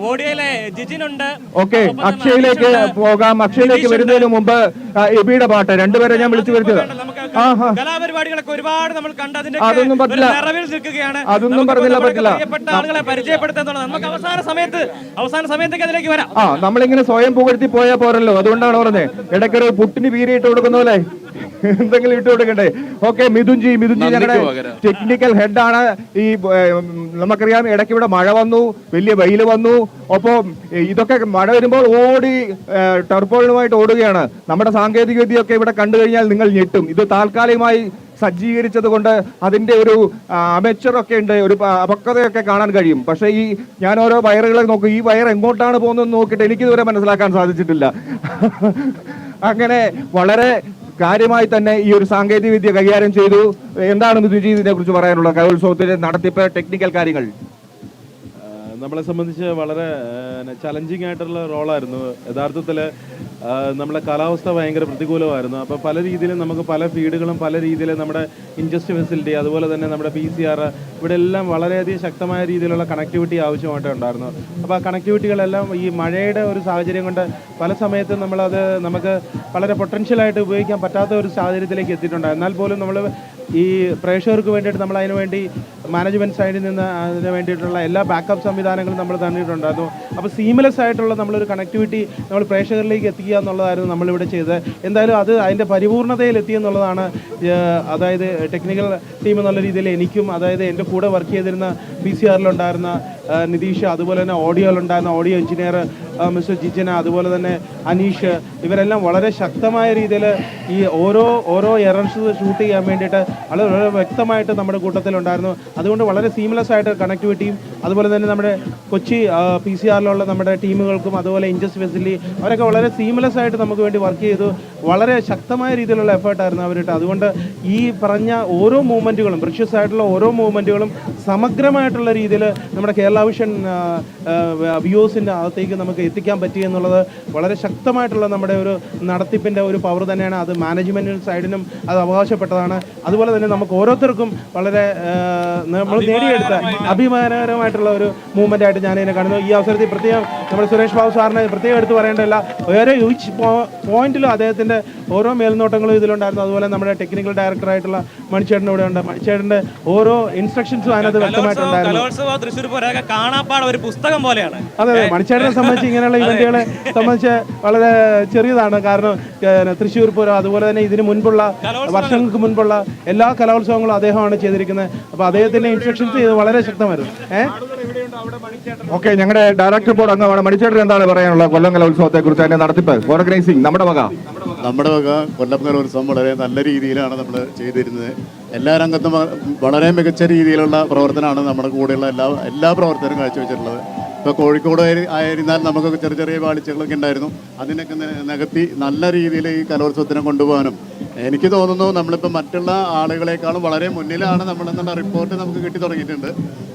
ഓഡിയോയിലെ ജിജിനുണ്ട്. ഓക്കെ, അക്ഷയയിലേക്ക് പോകാം. അക്ഷയയിലേക്ക് വരുന്നതിന് മുമ്പ് എബിയുടെ പാട്ട് 2 പേരെ ഞാൻ വിളിച്ചു വരുത്തിയത്. കലാപരിപാടികളൊക്കെ ഒരുപാട് നമ്മൾ കണ്ട് അതിന്റെ അതൊന്നും പറ്റില്ല, നിറവിൽ നിൽക്കുകയാണ്. അതൊന്നും പറഞ്ഞില്ല, പറ്റില്ല. പ്രിയപ്പെട്ട ആളുകളെ പരിചയപ്പെടുത്തുന്നത് നമുക്ക് അവസാന സമയത്തേക്ക് അതിലേക്ക് വരാം. നമ്മളിങ്ങനെ സ്വയം പുകഴ്ത്തി പോയാൽ പോരല്ലോ, അതുകൊണ്ടാണ് പറഞ്ഞത് ഇടയ്ക്കൊരു പുട്ടിന് വീരിയിട്ട് കൊടുക്കുന്ന പോലെ എന്തെങ്കിലും ഇട്ട് കൊടുക്കണ്ടേ. ഓക്കെ, മിഥുൻജി ഞങ്ങളുടെ ടെക്നിക്കൽ ഹെഡാണ്. ഈ നമുക്കറിയാം ഇടയ്ക്ക് ഇവിടെ മഴ വന്നു, വലിയ വെയിൽ വന്നു. ഒപ്പം ഇതൊക്കെ മഴ വരുമ്പോൾ ഓടി ടർപ്പോളിനുമായിട്ട് ഓടുകയാണ്. നമ്മുടെ സാങ്കേതിക വിദ്യയൊക്കെ ഇവിടെ കണ്ടു കഴിഞ്ഞാൽ നിങ്ങൾ ഞെട്ടും. ഇത് താൽക്കാലികമായി സജ്ജീകരിച്ചത് കൊണ്ട് അതിന്റെ ഒരു അമേച്ചറൊക്കെ ഉണ്ട്, ഒരു അപക്വതയൊക്കെ കാണാൻ കഴിയും. പക്ഷേ ഞാൻ ഓരോ വയറുകളെ നോക്കും, ഈ വയർ എങ്ങോട്ടാണ് പോകുന്നതെന്ന് നോക്കിയിട്ട് എനിക്കിതുവരെ മനസ്സിലാക്കാൻ സാധിച്ചിട്ടില്ല. അങ്ങനെ വളരെ കാര്യമായി തന്നെ ഈ ഒരു സാങ്കേതിക വിദ്യ കൈകാര്യം ചെയ്തു. എന്താണ് മിഥുൻജി ഇതിനെ കുറിച്ച് പറയാനുള്ള കലോത്സവത്തിന്റെ നടത്തിപ്പ്, ടെക്നിക്കൽ കാര്യങ്ങൾ? നമ്മളെ സംബന്ധിച്ച് വളരെ ചലഞ്ചിങ് ആയിട്ടുള്ള റോളായിരുന്നു. യഥാർത്ഥത്തിൽ നമ്മളെ കാലാവസ്ഥ ഭയങ്കര പ്രതികൂലമായിരുന്നു. അപ്പോൾ പല രീതിയിലും നമുക്ക് പല ഫീഡുകളും പല രീതിയിൽ നമ്മുടെ ഇൻഡസ്ട്രി ഫെസിലിറ്റി, അതുപോലെ തന്നെ നമ്മുടെ PCR, ഇവിടെ എല്ലാം വളരെയധികം ശക്തമായ രീതിയിലുള്ള കണക്ടിവിറ്റി ആവശ്യമായിട്ട് ഉണ്ടായിരുന്നു. അപ്പോൾ ആ കണക്ടിവിറ്റികളെല്ലാം ഈ മഴയുടെ ഒരു സാഹചര്യം കൊണ്ട് പല സമയത്തും നമുക്ക് വളരെ പൊട്ടൻഷ്യലായിട്ട് ഉപയോഗിക്കാൻ പറ്റാത്ത ഒരു സാഹചര്യത്തിലേക്ക് എത്തിയിട്ടുണ്ട്. എന്നാൽ പോലും നമ്മൾ ഈ പ്രേക്ഷകർക്ക് വേണ്ടിയിട്ട് നമ്മൾ അതിനു വേണ്ടി മാനേജ്മെൻറ്റ് സൈഡിൽ നിന്ന് അതിന് വേണ്ടിയിട്ടുള്ള എല്ലാ ബാക്കപ്പ് സംവിധാനങ്ങളും നമ്മൾ തന്നിട്ടുണ്ടായിരുന്നു. അപ്പോൾ സീംലെസ് ആയിട്ടുള്ള നമ്മളൊരു കണക്ടിവിറ്റി നമ്മൾ പ്രേക്ഷകരിലേക്ക് എത്തിക്കുക എന്നുള്ളതായിരുന്നു നമ്മളിവിടെ ചെയ്തത്. എന്തായാലും അത് അതിൻ്റെ പരിപൂർണതയിൽ എത്തിയെന്നുള്ളതാണ്. അതായത് ടെക്നിക്കൽ ടീം എന്നുള്ള രീതിയിൽ എനിക്കും, അതായത് എൻ്റെ കൂടെ വർക്ക് ചെയ്തിരുന്ന PCR-ലുണ്ടായിരുന്ന നിതീഷ്, അതുപോലെ തന്നെ ഓഡിയോയിലുണ്ടായിരുന്ന ഓഡിയോ എഞ്ചിനീയർ മിസ്റ്റർ ജിജന, അതുപോലെ തന്നെ അനീഷ്, ഇവരെല്ലാം വളരെ ശക്തമായ രീതിയിൽ ഈ ഓരോ എറർസ് ഷൂട്ട് ചെയ്യാൻ വേണ്ടിയിട്ട് വളരെ വ്യക്തമായിട്ട് നമ്മുടെ കൂട്ടത്തിലുണ്ടായിരുന്നു. അതുകൊണ്ട് വളരെ സീംലെസ് ആയിട്ട് കണക്ടിവിറ്റിയും അതുപോലെ തന്നെ നമ്മുടെ കൊച്ചി PCR നമ്മുടെ ടീമുകൾക്കും അതുപോലെ ഇൻജസ് ഫെസിലി അവരൊക്കെ വളരെ സീംലെസ് ആയിട്ട് നമുക്ക് വേണ്ടി വർക്ക് ചെയ്തു. വളരെ ശക്തമായ രീതിയിലുള്ള എഫേർട്ടായിരുന്നു അവരിട്ട്. അതുകൊണ്ട് ഈ പറഞ്ഞ ഓരോ മൂവ്മെൻറ്റുകളും പ്രഷ്യസ് ആയിട്ടുള്ള ഓരോ മൂവ്മെൻറ്റുകളും സമഗ്രമായിട്ടുള്ള രീതിയിൽ നമ്മുടെ കേരള വിഷൻ വ്യൂസിൻ്റെ അകത്തേക്ക് നമുക്ക് എത്തിക്കാൻ പറ്റി എന്നുള്ളത് വളരെ ശക്തമായിട്ടുള്ള നമ്മുടെ ഒരു നടത്തിപ്പിൻ്റെ ഒരു പവർ തന്നെയാണ്. അത് മാനേജ്മെൻറ്റ് സൈഡിനും അത് അവകാശപ്പെട്ടതാണ്. അതുപോലെ തന്നെ നമുക്ക് ഓരോരുത്തർക്കും വളരെ നമ്മൾ നേടിയെടുത്ത അഭിമാനകരമായിട്ടുള്ള ഒരു മൂവ്മെൻ്റ് ആയിട്ട് ഞാനിതിനെ കാണുന്നു. ഈ അവസരത്തിൽ പ്രത്യേകം നമ്മുടെ സുരേഷ് ബാബു സാറിനെ പ്രത്യേകം എടുത്ത് പറയേണ്ടതില്ല. ഓരോ ഈച്ച് പോയിന്റിലും അദ്ദേഹത്തിൻ്റെ ഓരോ മേൽനോട്ടങ്ങളും ഇതിലുണ്ടായിരുന്നു. അതുപോലെ നമ്മുടെ ടെക്നിക്കൽ ഡയറക്ടറായിട്ടുള്ള മണിച്ചേട്ടൻ ഇവിടെ ഉണ്ട്. മണിച്ചേട്ടൻ്റെ ഓരോ ഇൻസ്ട്രക്ഷൻസും അതിനകത്ത് വ്യക്തമായിട്ടുണ്ടായിരുന്നു. കലോത്സവ തൃശ്ശൂർ പോരാക കാണാപ്പാട് ഒരു പുസ്തകം പോലെയാണ്. അതെ, മണിച്ചേട്ടനെ സംബന്ധിച്ച് ഇങ്ങനെയുള്ള ഇവന്റുകളെ സംബന്ധിച്ച് വളരെ ചെറിയതാണ്. കാരണം തൃശ്ശൂർ പൂരം അതുപോലെ തന്നെ ഇതിന് മുൻപുള്ള വർഷങ്ങൾക്ക് മുൻപുള്ള എല്ലാ കലോത്സവങ്ങളും അദ്ദേഹമാണ് ചെയ്തിരിക്കുന്നത്. അപ്പോൾ അദ്ദേഹത്തിൻ്റെ ഇൻസ്ട്രക്ഷൻസ് ഇത് വളരെ ശക്തമായിരുന്നു. ഓക്കെ, ഞങ്ങളുടെ ഡയറക്ടർ ബോർഡ് അംഗമാണ് മണിച്ചേട്ടൻ. എന്താണ് പറയാനുള്ളത് കൊല്ലം കലോത്സവത്തെ കുറിച്ച്, അതിന്റെ നടത്തിപ്പ്, ഓർഗനൈസിംഗ് നമ്മുടെ വക കൊല്ലം കലോത്സവം വളരെ നല്ല രീതിയിലാണ് നമ്മൾ ചെയ്തിരുന്നത്. എല്ലാ രംഗത്തും വളരെ മികച്ച രീതിയിലുള്ള പ്രവർത്തനമാണ് നമ്മുടെ കൂടെയുള്ള എല്ലാ പ്രവർത്തകരും കാഴ്ചവെച്ചിട്ടുള്ളത്. ഇപ്പോൾ കോഴിക്കോട് ആയിരുന്നാൽ നമുക്കൊക്കെ ചെറിയ ചെറിയ പാളിച്ചകളൊക്കെ ഉണ്ടായിരുന്നു. അതിനൊക്കെ നികത്തി നല്ല രീതിയിൽ ഈ കലോത്സവത്തിനെ കൊണ്ടുപോകാനും എനിക്ക് തോന്നുന്നു നമ്മളിപ്പോൾ മറ്റുള്ള ആളുകളെക്കാളും വളരെ മുന്നിലാണ് നമ്മളെന്നുള്ള റിപ്പോർട്ട് നമുക്ക് കിട്ടി തുടങ്ങിയിട്ടുണ്ട്.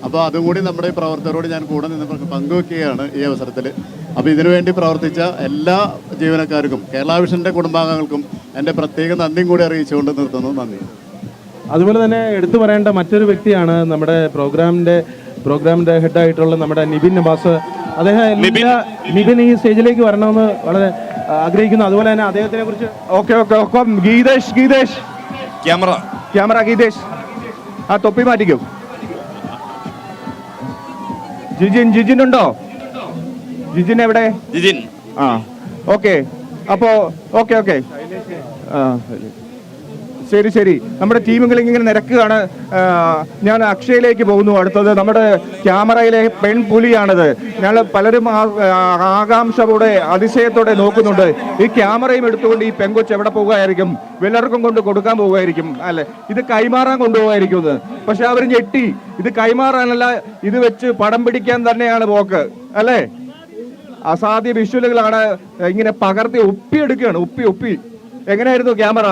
അപ്പോൾ അതും കൂടി നമ്മുടെ പ്രവർത്തകരോട് ഞാൻ കൂടെ നിന്ന് പങ്കുവെക്കുകയാണ് ഈ അവസരത്തിൽ. അപ്പോൾ ഇതിനുവേണ്ടി പ്രവർത്തിച്ച എല്ലാ ജീവനക്കാർക്കും കേരള വിഷൻ്റെ കുടുംബാംഗങ്ങൾക്കും എൻ്റെ പ്രത്യേക നന്ദിയും കൂടി അറിയിച്ചുകൊണ്ട് നിർത്തുന്നു. നന്ദി. അതുപോലെ തന്നെ എടുത്തു പറയേണ്ട മറ്റൊരു വ്യക്തിയാണ് നമ്മുടെ പ്രോഗ്രാമിൻ്റെ ഹെഡായിട്ടുള്ള നമ്മുടെ നിബിൻ നവാസ്. അദ്ദേഹം നിബിൻ ഈ സ്റ്റേജിലേക്ക് വരണമെന്ന് വളരെ ആഗ്രഹിക്കുന്നു. അതുപോലെ തന്നെ അദ്ദേഹത്തിനെ കുറിച്ച് ഒപ്പം ഗീതേഷ് ക്യാമറ ഗീതേഷ് ആ തൊപ്പി മാറ്റിക്കും. ജിജിൻ ഉണ്ടോ? ജിജിൻ എവിടെ? ആ ഓക്കെ. അപ്പോ ഓക്കെ ആ ശരി. നമ്മുടെ ടീമുകൾ ഇങ്ങനെ നിരക്കുകയാണ്. ഞാൻ അക്ഷയയിലേക്ക് പോകുന്നു. അടുത്തത് നമ്മുടെ ക്യാമറയിലെ പെൺപുലിയാണിത്. ഞങ്ങൾ പലരും ആകാംക്ഷയോടെ അതിശയത്തോടെ നോക്കുന്നുണ്ട്. ഈ ക്യാമറയും എടുത്തുകൊണ്ട് ഈ പെങ്കൊച്ച് എവിടെ പോകുകയായിരിക്കും? വല്ലവർക്കും കൊണ്ട് കൊടുക്കാൻ പോകുമായിരിക്കും അല്ലെ? ഇത് കൈമാറാൻ കൊണ്ടുപോകായിരിക്കും. പക്ഷെ അവർ ഞെട്ടി. ഇത് കൈമാറാനല്ല, ഇത് വെച്ച് പടം പിടിക്കാൻ തന്നെയാണ് പോക്ക് അല്ലേ? അസാധ്യ വിഷ്വലുകളാണ് ഇങ്ങനെ പകർത്തി ഒപ്പിയെടുക്കുകയാണ്. ഒപ്പി എങ്ങനെയായിരുന്നു ക്യാമറ?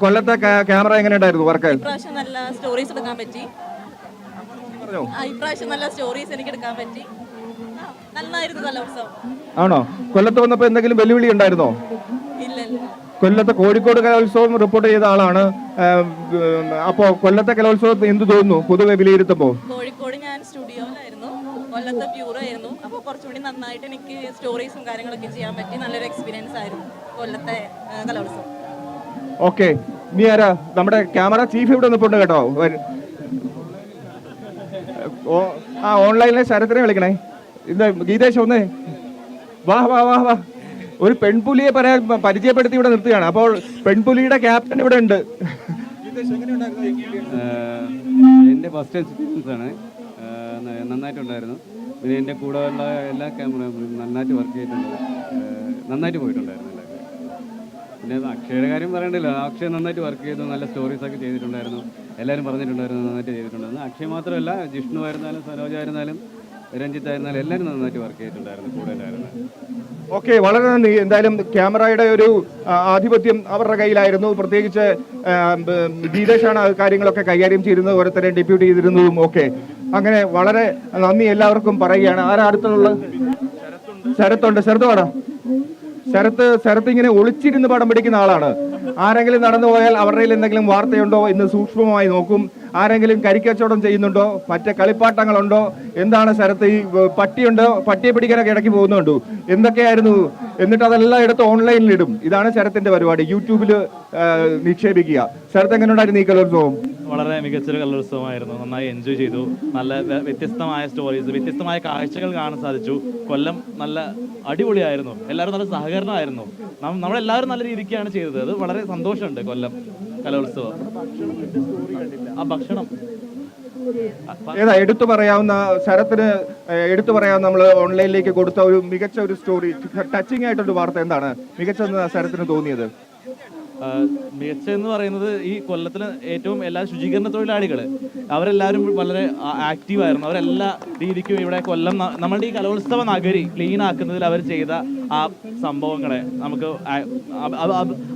കൊല്ലത്തെ ക്യാമറ എങ്ങനെ ഉണ്ടായിരുന്നു വർക്ക്? ഇപ്രാവശ്യം നല്ല സ്റ്റോറീസ് എടുക്കാൻ പറ്റി. എനിക്ക് എടുക്കാൻ പറ്റി. നന്നായിരുന്നു കലോത്സവം. ആണോ? കൊല്ലത്ത് വന്നപ്പോ എന്തെങ്കിലും വെല്ലുവിളി ഉണ്ടായിരുന്നോ? ഇല്ല. കൊല്ലത്ത് കോഴിക്കോട് കലോത്സവം റിപ്പോർട്ട് ചെയ്ത ആളാണ്. അപ്പോ കൊല്ലത്തെ കലോത്സവം എന്ത് തോന്നുന്നു പൊതുവെ വിലയിരുത്തുമ്പോ? കോഴിക്കോട് ഞാൻ സ്റ്റുഡിയോയിലായിരുന്നു, കൊല്ലത്തെ പ്യൂർ ആയിരുന്നു. അപ്പോൾ കുറച്ചുകൂടി നന്നായിട്ട് എനിക്ക് സ്റ്റോറീസും കാര്യങ്ങളൊക്കെ ചെയ്യാൻ പറ്റി. നല്ലൊരു എക്സ്പീരിയൻസ് ആയിരുന്നു കൊല്ലത്തെ കലോത്സവം. ഓക്കെ, നീ ആരാ? നമ്മുടെ ക്യാമറ ചീഫ് ഇവിടെ നിൽപ്പുണ്ട് കേട്ടോ. ഓൺലൈനിലെ ശരത്തിനെ വിളിക്കണേ. ഇന്ന് ഗീതേഷ് ഒന്ന് വാ. ഒരു പെൺപുലിയെ പരിചയപ്പെടുത്തി ഇവിടെ നിർത്തുകയാണ്. അപ്പോൾ പെൺപുലിയുടെ ക്യാപ്റ്റൻ ഇവിടെ ഉണ്ട്. എൻ്റെ ഫസ്റ്റ് എക്സ്പീരിയൻസ് ആണ്. നന്നായിട്ടുണ്ടായിരുന്നു. പിന്നെ എൻ്റെ കൂടെ ഉള്ള എല്ലാ ക്യാമറയും നന്നായിട്ട് വർക്ക് ചെയ്തിട്ടുണ്ട്. നന്നായിട്ട് പോയിട്ടുണ്ടായിരുന്നു എല്ലാവരും. പിന്നെ അക്ഷയുടെ കാര്യം പറയണ്ടല്ലോ. അക്ഷയ് നന്നായിട്ട് വർക്ക് ചെയ്തു. നല്ല സ്റ്റോറീസൊക്കെ ചെയ്തിട്ടുണ്ടായിരുന്നു. എല്ലാവരും പറഞ്ഞിട്ടുണ്ടായിരുന്നു നന്നായിട്ട് ചെയ്തിട്ടുണ്ടായിരുന്നു. അക്ഷയ് മാത്രമല്ല, ജിഷ്ണു ആയിരുന്നാലും സരോജ ആയിരുന്നാലും രഞ്ജിത്ത് ആയിരുന്നാലും എല്ലാവരും നന്നായിട്ട് വർക്ക് ചെയ്തിട്ടുണ്ടായിരുന്നു. കൂടുതലായിരുന്നു. ഓക്കെ, വളരെ നന്ദി. എന്തായാലും ക്യാമറയുടെ ഒരു ആധിപത്യം അവരുടെ കയ്യിലായിരുന്നു. പ്രത്യേകിച്ച് ഗീതേഷാണ് കാര്യങ്ങളൊക്കെ കൈകാര്യം ചെയ്തിരുന്നത്, ഓരോരുത്തരെ ഡെപ്യൂട്ടി ചെയ്തിരുന്നതും. ഓക്കെ, അങ്ങനെ വളരെ നന്ദി എല്ലാവർക്കും പറയുകയാണ്. ആരാ അടുത്തുള്ള? ശരത്തുണ്ട്. ശരത്ത് ഇങ്ങനെ ഒളിച്ചിരുന്ന് പടം പിടിക്കുന്ന ആളാണ്. ആരെങ്കിലും നടന്നു പോയാൽ അവരുടെ എന്തെങ്കിലും വാർത്തയുണ്ടോ എന്ന് സൂക്ഷ്മമായി നോക്കും. ആരെങ്കിലും കരിക്കച്ചവടം ചെയ്യുന്നുണ്ടോ, മറ്റേ കളിപ്പാട്ടങ്ങളുണ്ടോ, എന്താണ് ശരത്ത്? ഈ പട്ടിയുണ്ടോ, പട്ടിയെ പിടിക്കാനൊക്കെ ഇടയ്ക്ക് പോകുന്നുണ്ടോ, എന്തൊക്കെയായിരുന്നു? എന്നിട്ട് അതെല്ലാം എടുത്ത് ഓൺലൈനിലിടും. ഇതാണ് ശരത്തിന്റെ പരിപാടി, യൂട്യൂബിൽ നിക്ഷേപിക്കുക. ശരത്ത് എങ്ങനെ ഉണ്ടായിരുന്നു ഈ കലോത്സവം? വളരെ മികച്ചൊരു കലോത്സവമായിരുന്നു. നന്നായി എൻജോയ് ചെയ്തു. നല്ല വ്യത്യസ്തമായ സ്റ്റോറീസ്, വ്യത്യസ്തമായ കാഴ്ചകൾ കാണാൻ സാധിച്ചു. കൊല്ലം നല്ല അടിപൊളിയായിരുന്നു. എല്ലാവരും നല്ല സഹകരണമായിരുന്നു. നമ്മളെല്ലാവരും നല്ല രീതിക്കാണ് ചെയ്തത്. അത് വളരെ സന്തോഷമുണ്ട്. കൊല്ലം കലോത്സവം ആ ഭക്ഷണം ഏതാ എടുത്തു പറയാവുന്ന, ശരത്തിന് എടുത്തു പറയാവുന്ന, നമ്മൾ ഓൺലൈനിലേക്ക് കൊടുത്ത ഒരു മികച്ച ഒരു സ്റ്റോറി, ടച്ചിങ് ആയിട്ടൊരു വാർത്ത എന്താണ് മികച്ചതെന്ന് ശരത്തിന് തോന്നിയത്? മികച്ചെന്ന് പറയുന്നത് ഈ കൊല്ലത്തിൽ ഏറ്റവും എല്ലാ ശുചീകരണ തൊഴിലാളികൾ അവരെല്ലാവരും വളരെ ആക്റ്റീവായിരുന്നു. അവരെല്ലാ രീതിക്കും ഇവിടെ കൊല്ലം നമ്മളുടെ ഈ കലോത്സവ നഗരി ക്ലീൻ ആക്കുന്നതിൽ അവർ ചെയ്ത ആ സംഭവങ്ങളെ നമുക്ക്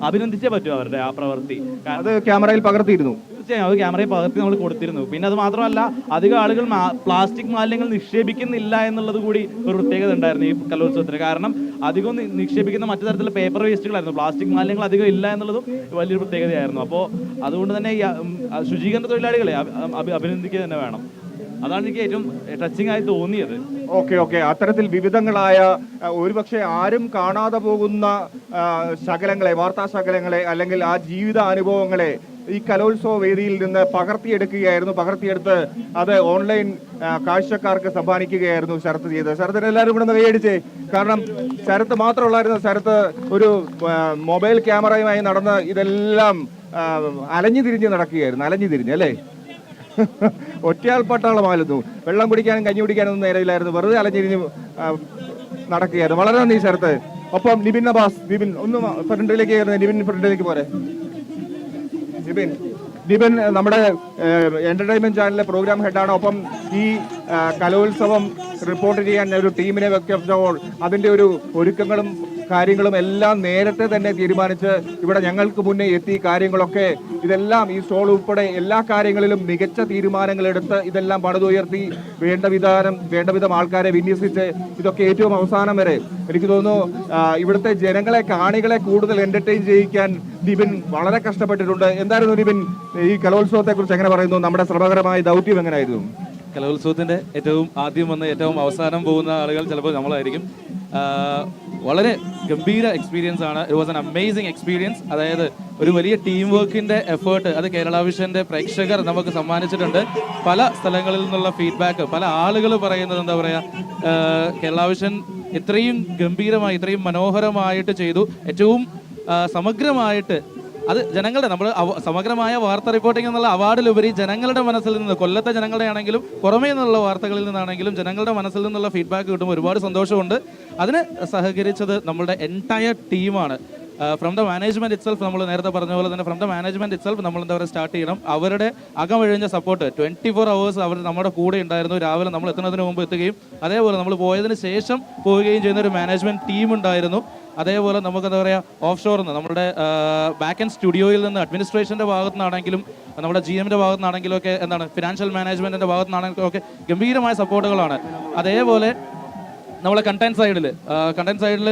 അഭിനന്ദിച്ചേ പറ്റൂ. അവരുടെ ആ പ്രവൃത്തി അത് ക്യാമറയിൽ പകർത്തിയിരുന്നു. തീർച്ചയായും അത് ക്യാമറയിൽ പകർത്തി നമ്മൾ കൊടുത്തിരുന്നു. പിന്നെ അത് മാത്രമല്ല, അധികം ആളുകൾ പ്ലാസ്റ്റിക് മാലിന്യങ്ങൾ നിക്ഷേപിക്കുന്നില്ല എന്നുള്ളത് കൂടി ഒരു പ്രത്യേകത ഉണ്ടായിരുന്നു ഈ കലോത്സവത്തിന്. കാരണം അധികം നിക്ഷേപിക്കുന്ന മറ്റു തരത്തിലുള്ള പേപ്പർ വേസ്റ്റുകളായിരുന്നു, പ്ലാസ്റ്റിക് മാലിന്യങ്ങൾ അധികം ഇല്ല എന്നുള്ളതും വലിയൊരു പ്രത്യേകതയായിരുന്നു. അപ്പോൾ അതുകൊണ്ട് തന്നെ ഈ ശുചീകരണ തൊഴിലാളികളെ അഭിനന്ദിക്കുക തന്നെ വേണം. അതാണ് എനിക്ക് ഏറ്റവും ടച്ചിങ് ആയി തോന്നിയത്. ഓക്കെ അത്തരത്തിൽ വിവിധങ്ങളായ ഒരുപക്ഷെ ആരും കാണാതെ പോകുന്ന ശകലങ്ങളെ, വാർത്താ ശകലങ്ങളെ അല്ലെങ്കിൽ ആ ജീവിത അനുഭവങ്ങളെ ഈ കലോത്സവ വേദിയിൽ നിന്ന് പകർത്തിയെടുത്ത് അത് ഓൺലൈൻ കാഴ്ചക്കാർക്ക് സമ്മാനിക്കുകയായിരുന്നു ശരത്ത് ചെയ്തത്. ശരത്തിന് എല്ലാവരും ഇവിടെ നിന്ന് കൈയടിച്ചേ. കാരണം ശരത്ത് മാത്രമുള്ളായിരുന്നു. ശരത്ത് ഒരു മൊബൈൽ ക്യാമറയുമായി നടന്ന് ഇതെല്ലാം അലഞ്ഞു തിരിഞ്ഞ് അല്ലേ? ഒറ്റയാൾ പട്ടാളമായിരുന്നു. വെള്ളം കുടിക്കാനും കഞ്ഞി കുടിക്കാനൊന്നും നേരമില്ലായിരുന്നു. വെറുതെ അലഞ്ഞിരിഞ്ഞ് നടക്കുകയായിരുന്നു. വളരെ നന്ദി ശരത്ത്. ഒപ്പം നിബിൻ അബ്ബാസ്. നിബിൻ ഒന്ന് ഫ്രണ്ടിലേക്ക് കയറുന്നത്. നിബിൻ ഫ്രണ്ടിലേക്ക് പോരെ. നിബിൻ നമ്മുടെ എന്റർടൈൻമെന്റ് ചാനലിലെ പ്രോഗ്രാം ഹെഡാണ്. ഒപ്പം ഈ കലോത്സവം റിപ്പോർട്ട് ചെയ്യാൻ ഒരു ടീമിനെ വെച്ചപ്പോൾ അതിന്റെ ഒരു ഒരുക്കങ്ങളും കാര്യങ്ങളും എല്ലാം നേരത്തെ തന്നെ തീരുമാനിച്ച് ഇവിടെ ഞങ്ങൾക്ക് മുന്നേ എത്തി കാര്യങ്ങളൊക്കെ ഇതെല്ലാം ഈ സ്റ്റോൾ ഉൾപ്പെടെ എല്ലാ കാര്യങ്ങളിലും മികച്ച തീരുമാനങ്ങൾ എടുത്ത് ഇതെല്ലാം പണിതുയർത്തി വേണ്ട വിധം ആൾക്കാരെ വിന്യസിച്ച് ഇതൊക്കെ ഏറ്റവും അവസാനം വരെ എനിക്ക് തോന്നുന്നു ഇവിടുത്തെ ജനങ്ങളെ, കാണികളെ കൂടുതൽ എന്റർടൈൻ ചെയ്യിക്കാൻ നിബിൻ വളരെ കഷ്ടപ്പെട്ടിട്ടുണ്ട്. എന്തായിരുന്നു നിബിൻ ഈ കലോത്സവത്തെ കുറിച്ച് എങ്ങനെ പറയുന്നു? നമ്മുടെ ശ്രമകരമായ ദൗത്യം എങ്ങനെയായിരുന്നു? കലോത്സവത്തിന്റെ ഏറ്റവും ആദ്യം വന്ന് ഏറ്റവും അവസാനം പോകുന്ന ആളുകൾ ചിലപ്പോൾ നമ്മളായിരിക്കും. വളരെ ഗംഭീര എക്സ്പീരിയൻസ് ആണ്. It was an amazing experience. അതായത് ഒരു വലിയ ടീം വർക്കിന്റെ എഫേർട്ട് അത് കേരള വിഷന്റെ പ്രേക്ഷകർ നമുക്ക് സമ്മാനിച്ചിട്ടുണ്ട്. പല സ്ഥലങ്ങളിൽ നിന്നുള്ള ഫീഡ്ബാക്ക്, പല ആളുകൾ പറയുന്നത് എന്താ പറയുക, കേരള വിഷൻ ഇത്രയും ഗംഭീരമായി, ഇത്രയും മനോഹരമായിട്ട് ചെയ്തു, ഏറ്റവും സമഗ്രമായിട്ട്. അത് ജനങ്ങളുടെ, നമ്മൾ സമഗ്രമായ വാർത്ത റിപ്പോർട്ടിംഗ് എന്നുള്ള അവാർഡിലുപരി ജനങ്ങളുടെ മനസ്സിൽ നിന്ന്, കൊല്ലത്തെ ജനങ്ങളുടെ ആണെങ്കിലും പുറമേ നിന്നുള്ള വാർത്തകളിൽ നിന്നാണെങ്കിലും ജനങ്ങളുടെ മനസ്സിൽ നിന്നുള്ള ഫീഡ്ബാക്ക് കിട്ടുമ്പോൾ ഒരുപാട് സന്തോഷമുണ്ട്. അതിന് സഹകരിച്ചത് നമ്മളുടെ എൻറ്റയർ ടീമാണ്. ഫ്രം ദ മാനേജ്മെന്റ് ഇറ്റ്സെൽഫ്, നമ്മൾ നേരത്തെ പറഞ്ഞ പോലെ തന്നെ ഫ്രം ദ മാനേജ്മെന്റ് ഇറ്റ്സെൽഫ് നമ്മൾ എന്താ പറയുക സ്റ്റാർട്ട് ചെയ്യണം. അവരുടെ അകമഴിഞ്ഞ സപ്പോർട്ട് 24 hours അവർ നമ്മുടെ കൂടെ ഉണ്ടായിരുന്നു. രാവിലെ നമ്മൾ എത്തുന്നതിന് മുമ്പ് എത്തുകയും അതേപോലെ നമ്മൾ പോയതിന് ശേഷം പോവുകയും ചെയ്യുന്ന ഒരു മാനേജ്മെന്റ് ടീം ഉണ്ടായിരുന്നു. അതേപോലെ നമുക്ക് എന്താ പറയുക ഓഫ് ഷോറിൽ നിന്ന്, നമ്മുടെ ബാക്ക് ആൻഡ് സ്റ്റുഡിയോയിൽ നിന്ന് അഡ്മിനിസ്ട്രേഷൻ്റെ ഭാഗത്തു നിന്നാണെങ്കിലും നമ്മുടെ GMന്റെ ഭാഗത്തു നിന്നാണെങ്കിലും ഒക്കെ എന്താണ് ഫിനാൻഷ്യൽ മാനേജ്മെന്റിന്റെ ഭാഗത്തു നിന്നാണെങ്കിലും ഒക്കെ ഗംഭീരമായ സപ്പോർട്ടുകളാണ്. അതേപോലെ നമ്മളെ കണ്ടന്റ് സൈഡിൽ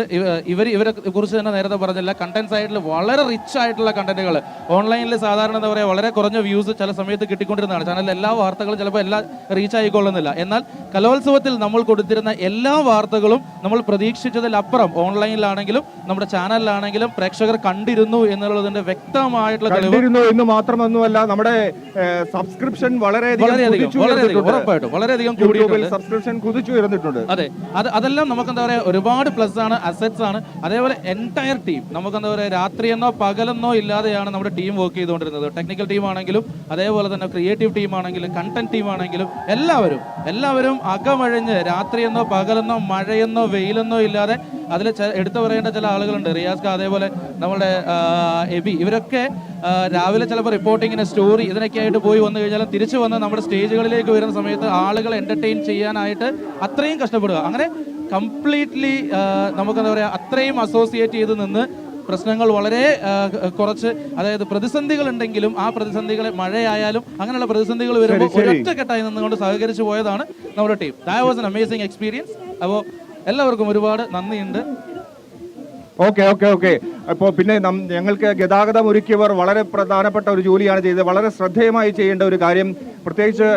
ഇവരെ കുറിച്ച് തന്നെ നേരത്തെ പറഞ്ഞില്ല. കണ്ടന്റ് സൈഡിൽ വളരെ റിച്ച് ആയിട്ടുള്ള കണ്ടന്റുകൾ ഓൺലൈനിൽ സാധാരണ എന്താ പറയുക വളരെ കുറഞ്ഞ വ്യൂസ് ചില സമയത്ത് കിട്ടിക്കൊണ്ടിരുന്നതാണ്. ചാനലിൽ എല്ലാ വാർത്തകളും ചിലപ്പോൾ എല്ലാം റീച്ച് ആയിക്കൊള്ളുന്നില്ല. എന്നാൽ കലോത്സവത്തിൽ നമ്മൾ കൊടുത്തിരുന്ന എല്ലാ വാർത്തകളും നമ്മൾ പ്രതീക്ഷിച്ചതിലപ്പുറം ഓൺലൈനിലാണെങ്കിലും നമ്മുടെ ചാനലിലാണെങ്കിലും പ്രേക്ഷകർ കണ്ടിരുന്നു എന്നുള്ളതിന്റെ വ്യക്തമായിട്ടുള്ള എന്ന് മാത്രമൊന്നുമല്ല, നമ്മുടെ സബ്സ്ക്രിപ്ഷൻ ഉറപ്പായിട്ടും വളരെയധികം കൂടിയിട്ടുണ്ട്. സബ്സ്ക്രിപ്ഷൻ കുതിച്ചുയർന്നിട്ടുണ്ട്. അതെ, അതെല്ലാം നമുക്ക് എന്താ പറയുക ഒരുപാട് പ്ലസ് ആണ്, അസറ്റ്സ് ആണ്. അതേപോലെ എൻറ്റയർ ടീം നമുക്ക് എന്താ പറയുക രാത്രിയെന്നോ പകലെന്നോ ഇല്ലാതെയാണ് നമ്മുടെ ടീം വർക്ക് ചെയ്തുകൊണ്ടിരുന്നത്. ടെക്നിക്കൽ ടീം ആണെങ്കിലും അതേപോലെ തന്നെ ക്രിയേറ്റീവ് ടീം ആണെങ്കിലും കണ്ടന്റ് ടീം ആണെങ്കിലും എല്ലാവരും അകമഴിഞ്ഞ് രാത്രിയെന്നോ പകലെന്നോ മഴയെന്നോ വെയിലെന്നോ ഇല്ലാതെ അതിൽ എടുത്തു പറയേണ്ട ചില ആളുകളുണ്ട്. റിയാസ്ക, അതേപോലെ നമ്മുടെ എബി, ഇവരൊക്കെ രാവിലെ ചിലപ്പോൾ റിപ്പോർട്ടിങ്ങിന് സ്റ്റോറി ഇതിനൊക്കെ ആയിട്ട് പോയി വന്നു കഴിഞ്ഞാലും തിരിച്ചു വന്ന് നമ്മുടെ സ്റ്റേജുകളിലേക്ക് വരുന്ന സമയത്ത് ആളുകളെ എൻ്റർടൈൻ ചെയ്യാനായിട്ട് അത്രയും കഷ്ടപ്പെടുക. അങ്ങനെ കംപ്ലീറ്റ്ലി നമുക്കെന്താ പറയുക അത്രയും അസോസിയേറ്റ് ചെയ്ത് നിന്ന് പ്രശ്നങ്ങൾ വളരെ കുറച്ച്, അതായത് പ്രതിസന്ധികൾ ഉണ്ടെങ്കിലും ആ പ്രതിസന്ധികളെ മഴയായാലും അങ്ങനെയുള്ള പ്രതിസന്ധികൾ വരുമ്പോൾ ഒറ്റക്കെട്ടായി നിന്നുകൊണ്ട് സഹകരിച്ചു പോയതാണ് നമ്മുടെ team. That was an amazing experience. അപ്പോൾ എല്ലാവർക്കും ഒരുപാട് നന്ദിയുണ്ട്. ഓക്കെ അപ്പോൾ പിന്നെ ഞങ്ങൾക്ക് ഗതാഗതം ഒരുക്കിയവർ വളരെ പ്രധാനപ്പെട്ട ഒരു ജോലിയാണ് ചെയ്തത്. വളരെ ശ്രദ്ധേയമായി ചെയ്യേണ്ട ഒരു കാര്യം, പ്രത്യേകിച്ച്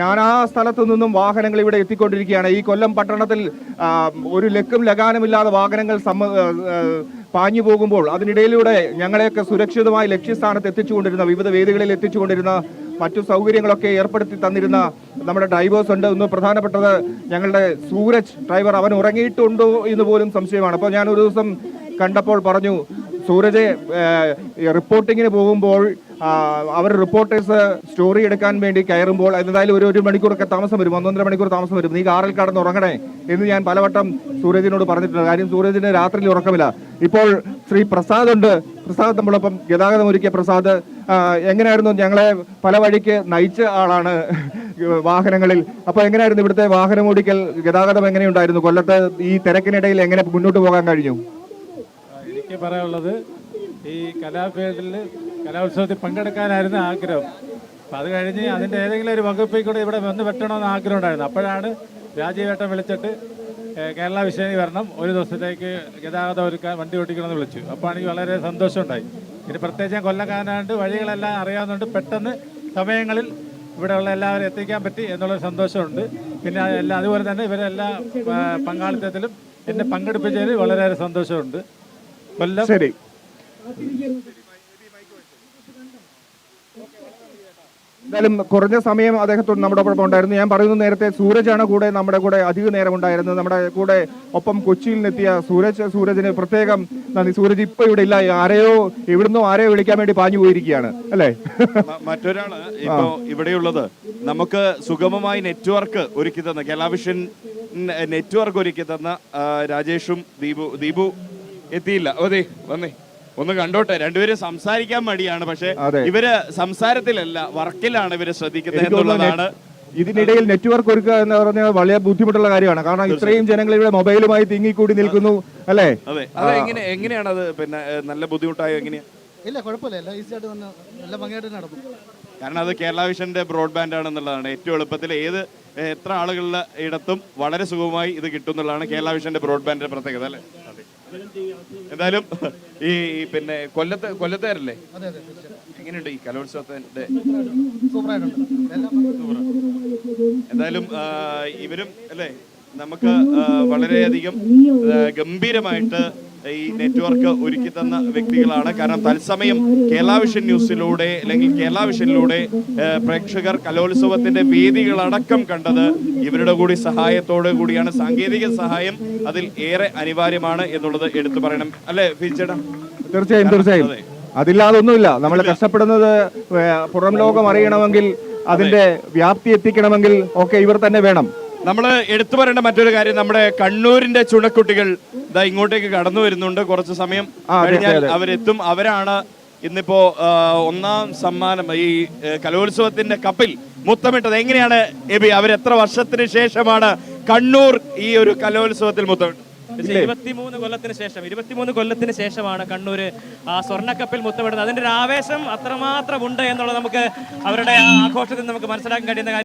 നാനാ സ്ഥലത്തു നിന്നും വാഹനങ്ങൾ ഇവിടെ എത്തിക്കൊണ്ടിരിക്കുകയാണ്. ഈ കൊല്ലം പട്ടണത്തിൽ ഒരു ലക്കും ലഗാനുമില്ലാതെ വാഹനങ്ങൾ പാഞ്ഞു പോകുമ്പോൾ അതിനിടയിലൂടെ ഞങ്ങളെയൊക്കെ സുരക്ഷിതമായി ലക്ഷ്യസ്ഥാനത്ത് എത്തിച്ചുകൊണ്ടിരുന്ന, വിവിധ വേദികളിൽ എത്തിച്ചുകൊണ്ടിരുന്ന, മറ്റു സൗകര്യങ്ങളൊക്കെ ഏർപ്പെടുത്തി തന്നിരുന്ന നമ്മുടെ ഡ്രൈവേഴ്സ് ഉണ്ട്. ഒന്ന് പ്രധാനപ്പെട്ടത് ഞങ്ങളുടെ സൂരജ് ഡ്രൈവർ, അവൻ ഉറങ്ങിയിട്ടുണ്ടോ എന്ന് പോലും സംശയമാണ്. അപ്പോൾ ഞാൻ ഒരു ദിവസം കണ്ടപ്പോൾ പറഞ്ഞു, സൂരജ് റിപ്പോർട്ടിങ്ങിന് പോകുമ്പോൾ അവർ റിപ്പോർട്ടേഴ്സ് സ്റ്റോറി എടുക്കാൻ വേണ്ടി കയറുമ്പോൾ എന്തായാലും ഒരു മണിക്കൂറൊക്കെ താമസം വരും, 1.5 മണിക്കൂർ താമസം വരും. നീ കാറിൽ കടന്ന് ഉറങ്ങണേ എന്ന് ഞാൻ പലവട്ടം സൂരജിനോട് പറഞ്ഞിട്ടുണ്ട്. കാര്യം സൂരജിന് രാത്രിയിൽ ഉറക്കമില്ല. ഇപ്പോൾ ശ്രീ പ്രസാദ് ഉണ്ട്. പ്രസാദ് നമ്മളൊപ്പം ഗതാഗതം ഒരുക്കിയ പ്രസാദ്, എങ്ങനെയായിരുന്നു? ഞങ്ങളെ പല വഴിക്ക് നയിച്ച ആളാണ് വാഹനങ്ങളിൽ. അപ്പോൾ എങ്ങനെയായിരുന്നു ഇവിടുത്തെ വാഹനം ഓടിക്കൽ, ഗതാഗതം എങ്ങനെയുണ്ടായിരുന്നു? കൊല്ലത്ത് ഈ തിരക്കിനിടയിൽ എങ്ങനെ മുന്നോട്ട് പോകാൻ കഴിഞ്ഞു? എനിക്ക് പറയാനുള്ളത്, ഈ കലാഫീൽഡിൽ കലോത്സവത്തിൽ പങ്കെടുക്കാനായിരുന്നു ആഗ്രഹം. അപ്പം അത് കഴിഞ്ഞ് അതിൻ്റെ ഏതെങ്കിലും ഒരു വകുപ്പിൽ കൂടെ ഇവിടെ വന്ന് വെട്ടണമെന്ന് ആഗ്രഹം ഉണ്ടായിരുന്നു. അപ്പോഴാണ് രാജീവേട്ടൻ വിളിച്ചിട്ട് കേരള വിഷയം വരണം, ഒരു ദിവസത്തേക്ക് ഗതാഗതം ഒരുക്കാൻ വണ്ടി ഓടിക്കണമെന്ന് വിളിച്ചു. അപ്പോൾ എനിക്ക് വളരെ സന്തോഷമുണ്ടായി. പിന്നെ പ്രത്യേകിച്ച് ഞാൻ കൊല്ലക്കാരനായിട്ട് വഴികളെല്ലാം അറിയാവുന്നതുകൊണ്ട് പെട്ടെന്ന് സമയങ്ങളിൽ ഇവിടെയുള്ള എല്ലാവരും എത്തിക്കാൻ പറ്റി എന്നുള്ളൊരു സന്തോഷമുണ്ട്. പിന്നെ അതുപോലെ തന്നെ ഇവരെല്ലാ പങ്കാളിത്തത്തിലും എന്നെ പങ്കെടുപ്പിച്ചതിൽ വളരെയേറെ സന്തോഷമുണ്ട്. കൊല്ലം ശരി. എന്തായാലും കുറഞ്ഞ സമയം അദ്ദേഹത്തോട് നമ്മുടെ ഒപ്പം ഉണ്ടായിരുന്നു. ഞാൻ പറയുന്നു, നേരത്തെ സൂരജാണ് നമ്മുടെ കൂടെ അധിക നേരം ഉണ്ടായിരുന്നത്. നമ്മുടെ കൂടെ ഒപ്പം കൊച്ചിയിൽ നിന്നെത്തിയ സൂരജിന് പ്രത്യേകം നന്ദി. സൂരജ് ഇപ്പൊ ഇവിടെ ഇല്ല, എവിടുന്നോ ആരെയോ വിളിക്കാൻ വേണ്ടി പാഞ്ഞു പോയിരിക്കുകയാണ് അല്ലേ? മറ്റൊരാള് ഇപ്പൊ ഇവിടെയുള്ളത് നമുക്ക് സുഗമമായി നെറ്റ്വർക്ക് ഒരുക്കി തന്ന, കേരളവിഷൻ നെറ്റ്വർക്ക് ഒരുക്കി തന്ന രാജേഷും ദീപു എത്തിയില്ല. അതെ, വന്നേ ഒന്ന് കണ്ടോട്ടെ. രണ്ടുപേരും സംസാരിക്കാൻ മടിയാണ്, പക്ഷെ ഇവര് സംസാരത്തിലല്ല വർക്കിലാണ് ഇവര് ശ്രദ്ധിക്കുന്നത് എന്നുള്ളതാണ്. ഇതിനിടയിൽ നെറ്റ്വർക്ക് ഒരുക്കുക എന്ന് പറഞ്ഞാൽ വളരെ ബുദ്ധിമുട്ടുള്ള കാര്യമാണ്. കാരണം ഇത്രയും ജനങ്ങൾ ഇവിടെ മൊബൈലുമായി തിങ്ങിക്കൂടി നിൽക്കുന്നു അല്ലേ? അതെ, എങ്ങനെയാണ് അത്? പിന്നെ നല്ല ബുദ്ധിമുട്ടായോ? എങ്ങനെയാ? ഇല്ല, കുഴപ്പമില്ല, ഈസി ആയിട്ട് തന്നെ നല്ല ഭംഗിയായിട്ട് നടന്നു. കാരണം അത് കേരളവിഷന്റെ ബ്രോഡ്ബാൻഡ് ആണെന്നുള്ളതാണ് ഏറ്റവും എളുപ്പത്തിൽ എത്ര ആളുകളുടെ ഇടത്തും വളരെ സുഗമമായി ഇത് കിട്ടും എന്നുള്ളതാണ് കേരളവിഷന്റെ ബ്രോഡ്ബാൻഡിന്റെ പ്രത്യേകത അല്ലേ? എന്തായാലും ഈ പിന്നെ കൊല്ലത്തുകാരല്ലേ, എങ്ങനെയുണ്ട് ഈ കലോത്സവത്തിന്റെ? എന്തായാലും ഇവരും അല്ലേ നമുക്ക് വളരെയധികം ഗംഭീരമായിട്ട് ഈ നെറ്റ്വർക്ക് ഒരുക്കി തന്ന വ്യക്തികളാണ്. കാരണം തത്സമയം കേരളവിഷൻ ന്യൂസിലൂടെ അല്ലെങ്കിൽ കേരളവിഷനിലൂടെ പ്രേക്ഷകർ കലോത്സവത്തിന്റെ വേദികളടക്കം കണ്ടത് ഇവരുടെ കൂടി സഹായത്തോടു കൂടിയാണ്. സാങ്കേതിക സഹായം അതിൽ ഏറെ അനിവാര്യമാണ് എന്നുള്ളത് എടുത്തു പറയണം അല്ലേ ഫീച്ചേട്ടാ? തീർച്ചയായും. അതില്ലാതെ ഒന്നുമില്ല. നമ്മൾ കഷ്ടപ്പെടുന്നത് പുറം ലോകം അറിയണമെങ്കിൽ, അതിന്റെ വ്യാപ്തി എത്തിക്കണമെങ്കിൽ ഒക്കെ ഇവർ തന്നെ വേണം. നമ്മൾ എടുത്തു പറയേണ്ട മറ്റൊരു കാര്യം, നമ്മുടെ കണ്ണൂരിന്റെ ചുണക്കുട്ടികൾ ഇതാ ഇങ്ങോട്ടേക്ക് കടന്നു വരുന്നുണ്ട്. കുറച്ച് സമയം കഴിഞ്ഞാൽ അവരെത്തും. അവരാണ് ഇന്നിപ്പോ ഒന്നാം സമ്മാനം, ഈ കലോത്സവത്തിന്റെ കപ്പിൽ മുത്തമിട്ടത്. എങ്ങനെയാണ് എബി, അവരെത്ര വർഷത്തിന് ശേഷമാണ് കണ്ണൂർ ഈ ഒരു കലോത്സവത്തിൽ മുത്തമിട്ടത്? 23 കൊല്ലത്തിന് ശേഷമാണ് കണ്ണൂര് ആ സ്വർണ്ണക്കപ്പിൽ മുത്തമിടുന്നത്. അതിന്റെ ഒരു ആവേശം അത്രമാത്രം ഉണ്ട് എന്നുള്ളത് നമുക്ക് അവരുടെ ആഘോഷത്തിൽ നമുക്ക് മനസ്സിലാക്കാൻ കഴിയുന്ന കാര്യം.